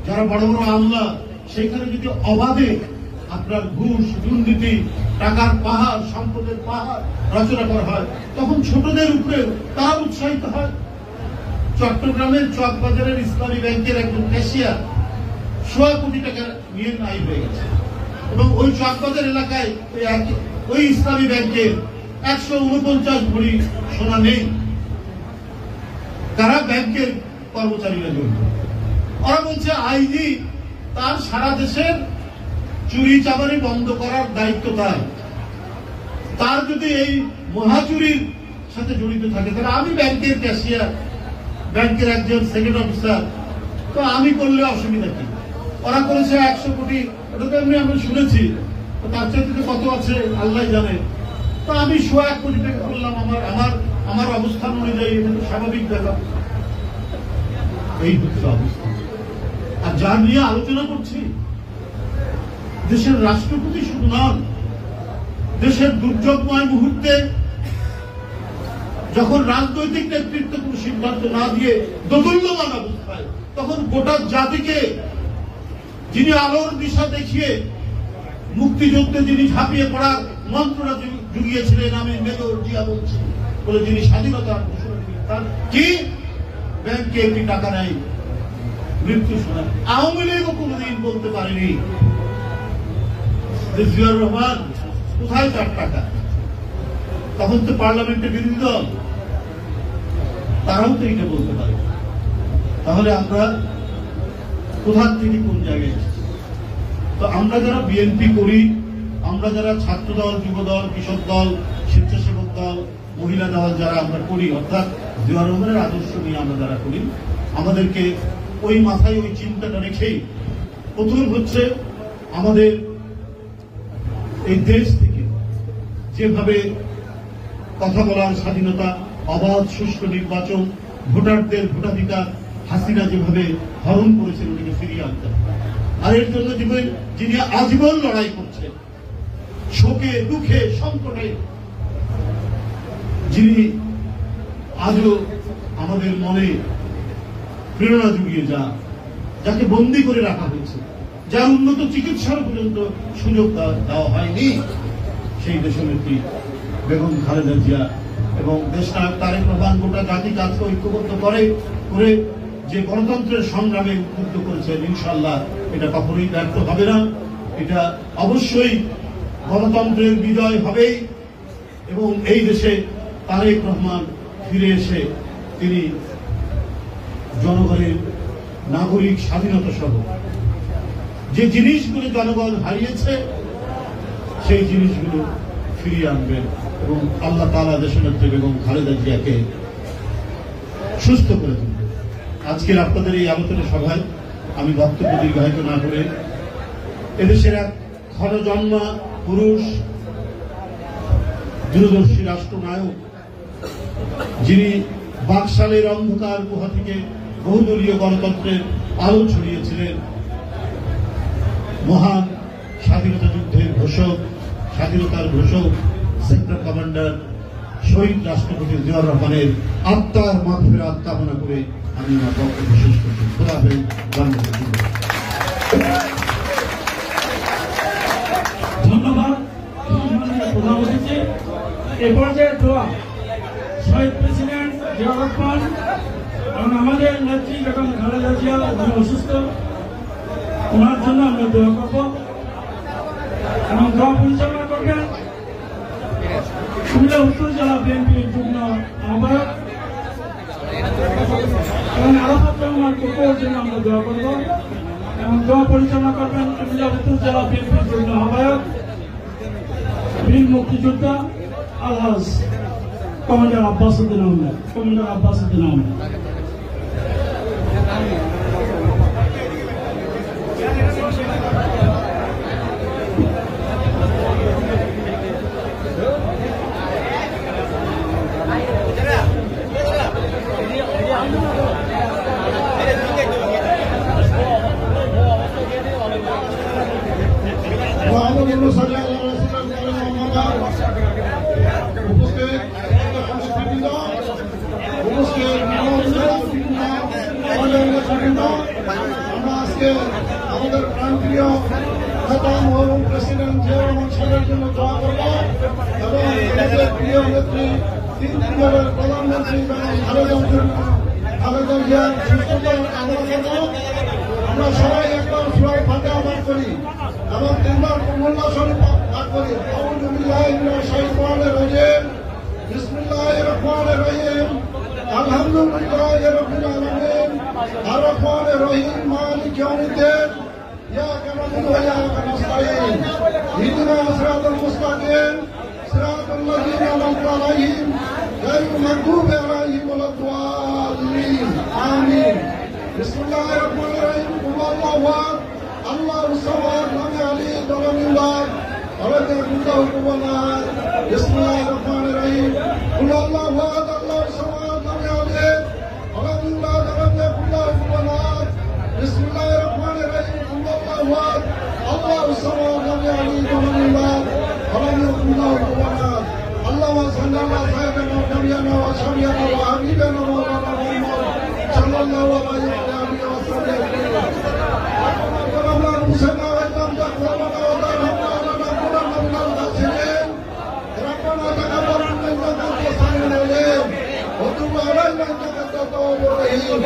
F: যারা বড় বড় আমলা, সেখানে যদি অবাধে আপনার ঘুষ, দুর্নীতি, টাকার পাহাড়, সম্পদের পাহাড় রচনা করা হয়, তখন ছোটদের উপরে তারা উৎসাহিত হয়। চট্টগ্রামের চকবাজারের ইসলামী ব্যাংকের একজন ক্যাশিয়ার 1.25 কোটি টাকা নিয়ে নাই হয়ে গেছে এবং ওই চকবাজার এলাকায় ওই ইসলামী ব্যাংকের 149 ভরি সোনা নেই। তারা ব্যাংকের কর্মচারীরা জড়িত। ওরা বলছে আইজি তার সারা দেশের চুরি চামারি বন্ধ করার দায়িত্ব তার যদি এই মহাচুরির সাথে জড়িত থাকে তাহলে আমি ব্যাংকের ক্যাশিয়ার, ব্যাংকের একজন সেকেন্ড অফিসার, তো আমি করলে অসুবিধা কি? ওরা করেছে 100 কোটি, ওটা তো আমি শুনেছি, তার চাইতে কত আছে আল্লাহ জানে। তো আমি 100 কোটি টাকা করলাম আমার অবস্থান অনুযায়ী, এটা তো স্বাভাবিক ব্যাপার। এই হচ্ছে অবস্থা। আর যা নিয়ে আলোচনা করছি, দেশের রাষ্ট্রপতি শুধু নন, দেশের দুর্যোগময় মুহূর্তে যখন রাজনৈতিক নেতৃত্ব কোন সিদ্ধান্ত না দিয়ে দোদুল্যমান অবস্থায়, তখন গোটা জাতিকে যিনি আলোর দিশা দেখিয়ে মুক্তিযুদ্ধে যিনি ঝাঁপিয়ে পড়ার মন্ত্রণা জুগিয়েছিলেন, আমি মেজর জিয়া বলছি, বলে যিনি স্বাধীনতার ঘোষণা দিলেন, তার কি ব্যাংকে একটি টাকা নেই, মৃত্যু শোনা। আওয়ামী লীগও কোনদিন বলতে পারেনি যে জিয়াউর রহমান কোথায় তার টাকা। তখন তো পার্লামেন্টে বিরোধী দল, তারাও তো এটা বলতে পারে। তাহলে আমরা কোথা থেকে কোন জায়গায় এসেছি? তো আমরা যারা বিএনপি করি, আমরা যারা ছাত্র দল, যুব দল, কৃষক দল, স্বেচ্ছাসেবক দল, মহিলা দল যারা আমরা করি, অর্থাৎ জিয়াউর রহমানের আদর্শ নিয়ে আমরা যারা করি, আমাদেরকে ওই মাথায় ওই চিন্তাটা রেখেই প্রথম হচ্ছে আমাদের এই দেশ থেকে যেভাবে কথা বলার স্বাধীনতা, অবাধ সুষ্ঠু নির্বাচন, ভোটারদের ভোটাধিকার হাসিনা যেভাবে হরণ করেছেন, ওটাকে ফিরিয়ে আনতে হবে। আর এর জন্য যিনি আজীবন লড়াই করছেন, শোকে দুঃখে সংকটে, যিনি আজও আমাদের মনে প্রেরণা জুগিয়ে যাকে বন্দী করে রাখা হয়েছে, যার উন্নত চিকিৎসার পর্যন্ত সুযোগ দেওয়া হয়নি, সেই দেশনেত্রী বেগম খালেদা জিয়া এবং দেশনায়ক তারেক রহমান গোটা জাতিকে আজকে ঐক্যবদ্ধ করে যে গণতন্ত্রের সংগ্রামে উদ্বুদ্ধ করেছেন, ইনশাআল্লাহ এটা কখনোই ব্যর্থ হবে না। এটা অবশ্যই গণতন্ত্রের বিজয় হবেই এবং এই দেশে তারেক রহমান ফিরে এসে তিনি জনগণের নাগরিক স্বাধীনতা সহ যে জিনিসগুলো জনগণ হারিয়েছে সেই জিনিসগুলো ফিরিয়ে আনবেন এবং আল্লাহ তাআলা দেশনেত্রী বেগম খালেদা জিয়াকে সুস্থ করে তুলবেন। আজকের আপনাদের এই আলোচনা সভায় আমি বক্তব্য দীর্ঘায়িত না করে এদেশের এক ক্ষণজন্মা পুরুষ, দূরদর্শী রাষ্ট্রনায়ক, যিনি বাকশালের অন্ধকার গুহা থেকে বহুদলীয় গণতন্ত্রের আলো ছড়িয়েছিলেন, মহান স্বাধীনতা যুদ্ধের ঘোষক, স্বাধীনতার ঘোষক, সেক্টর কমান্ডার শহীদ রাষ্ট্রপতি জিয়াউর রহমানের আত্মার মাগফিরাত কামনা করে আমি আমার বক্তব্য শেষ করছি। খোদা হাফেজ।
D: ধন্যবাদ প্রধান অতিথি। এ পর্যায়ে দোয়া শহীদ প্রেসিডেন্ট জিয়াউর রহমান এবং আমাদের নেত্রী বেগম খালেদা জিয়া, উনি অসুস্থ, ওনার জন্য আমরা দোয়া করব এবং দোয়া পরিচালনা করবেন কুমিল্লা উত্তর জেলা বিএনপির যুগ্ম আহ্বায়ক এবং আরাফাত রহমান কোকোর জন্য আমরা দোয়া করব এবং দোয়া পরিচালনা করবেন কুমিল্লা উত্তর জেলা বিএনপির যুগ্ম আহ্বায়ক বীর মুক্তিযোদ্ধা আলহাজ কমান্ডার আব্বাস উদ্দিন আহমেদ।
C: আমাদের প্রাণপ্রিয় নেতা মরহুম প্রেসিডেন্ট জিয়াউর রহমান সাহেবের জন্য দোয়া করব এবং আমাদের প্রিয় নেত্রী 3 তিনবারের প্রধানমন্ত্রী খালেদা জিয়ার সুস্থতা কামনা করব। আমরা সবাই একবার সূরা ফাতিহা পাঠ করি এবং 3বার কুল্লা শরীফ পাঠ করি। আউযু বিল্লাহি মিনাশ শাইতানির রাজিম, বিসমিল্লাহির রহমানির রহিম, আলহামদুলিল্লাহি রাব্বিল আলামিন, আর রহমানির রহিম, মালিক ইয়াউমিদ্দিন, ইয়া কানাবুদু ওয়া ইয়া কানাস্তাঈন।
F: أجمعين اهدنا صراط المستقيم صراط الذين أنعمت عليهم غير المغضوب عليهم ولا الضالين آمين بسم الله الرحمن الرحيم قل هو الله أحد الله الصمد لم يلد ولم يولد ولم يكن له كفوا أحد بسم الله الرحمن الرحيم قل هو الله أحد الله الصمد لم يلد ولم يولد ولم يكن له كفوا أحد بسم الله الرحمن الرحيم قل هو الله أحد الله الصمد لم يلد ولم يولد ولم يكن له كفوا أحد اللهم صل على سيدنا ونبينا وشفيعنا وحبيبنا مولانا محمد صلى الله عليه وسلم ربنا موسى وإمام تقوى ربنا تقبل منا إنك أنت السميع العليم وتب علينا إنك أنت التواب الرحيم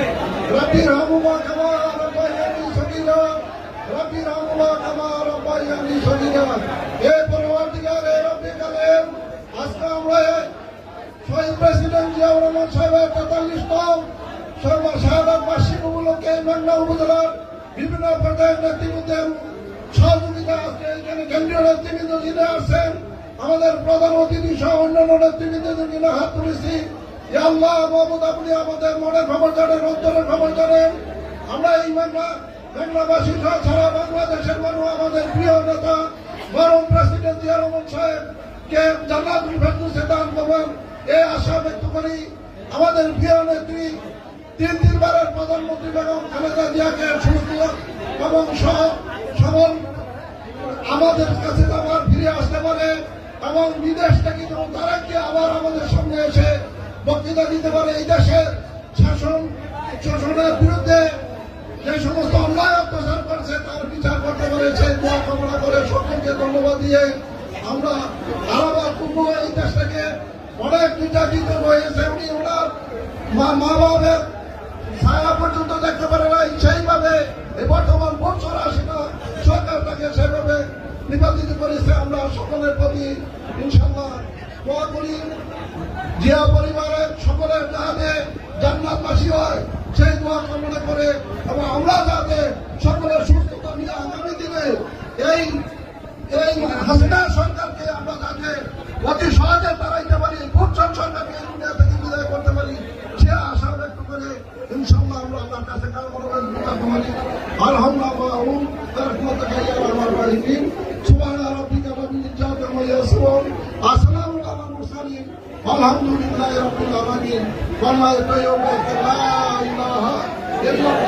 F: رب ارحمهما كما ربياني صغيرا رب ارحمهما كما ربياني صغيرا اے پروردگار رب کریم আজকে আমরা শহীদ প্রেসিডেন্ট জিয়াউর রহমান সাহেবের ৪৫তম শাহাদাত বার্ষিক উপলক্ষে মেঘনা উপজেলার বিভিন্ন পর্যায়ের নেতৃবৃন্দের সহযোগিতা আজকে এখানে কেন্দ্রীয় নেতৃবৃন্দ যিনি আসছেন আমাদের প্রধান অতিথি সহ অন্যান্য নেতৃবৃন্দের যিনি হাত তুলেছি আল্লাহ মাহমুদ আপনি আমাদের মনের খবর জানেন অন্তরের খবর জানেন আমরা এই মেঘনাবাসী সহ সারা বাংলাদেশের মানুষ আমাদের প্রিয় নেতা মরহুম প্রেসিডেন্ট জিয়া রহমান সাহেব কে জান্নাতুল ফেরদৌসে দান করবেন এই আশা ব্যক্ত করি আমাদের প্রিয় নেত্রী তিনবারের প্রধানমন্ত্রী বেগম খালেদা জিয়াকে সুস্থ এবং সবল আমাদের কাছে আবার ফিরে আসতে পারে এবং বিদেশ থেকে যেমন তারা কি আবার আমাদের সামনে এসে বক্তৃতা দিতে পারে এই দেশের শাসনের বিরুদ্ধে যে সমস্ত অন্যায় অত্যাচার করছে তার বিচার করতে পারে সেই দোয়া কামনা করে সকলকে ধন্যবাদ দিয়ে আমরা আলাদা পূর্ব এই দেশ থেকে অনেক নির্যাতিত হয়েছে উনি ওনার মা বাবার ছায়া পর্যন্ত দেখতে পারে নাই সেইভাবে এই বর্তমান বছর সেটা সরকার তাকে সেভাবে নির্বাচিত করেছে আমরা সকলের প্রতি ইনশাল্লাহ দোয়া করি জিয়া পরিবারের সকলের যাতে জান্নাতবাসী হয় সেই দোয়া কামনা করে এবং আমরা যাতে সকলের সুস্থতা নিয়ে আগামী দিনে এই হাসিনা সরকারকে আমরা যাতে অতি সহজে তাড়াইতে পারি ভোটসন সরকারকে এই দুনিয়া থেকে বিদায় করতে পারি সে আশা ব্যক্ত করে ইনশাল্লাহ আমরা আপনার কাছে কামনা করি আলহামদুলিল্লাহ সুবহান রাব্বিকা রাব্বিল ইজ্জাতি আম্মা ইয়াসিফুন আসসালামু আলাল মুরসালিন আলহামদুলিল্লাহি রাব্বিল আলামিন ওয়া লা ইলাহা ইল্লাল্লাহ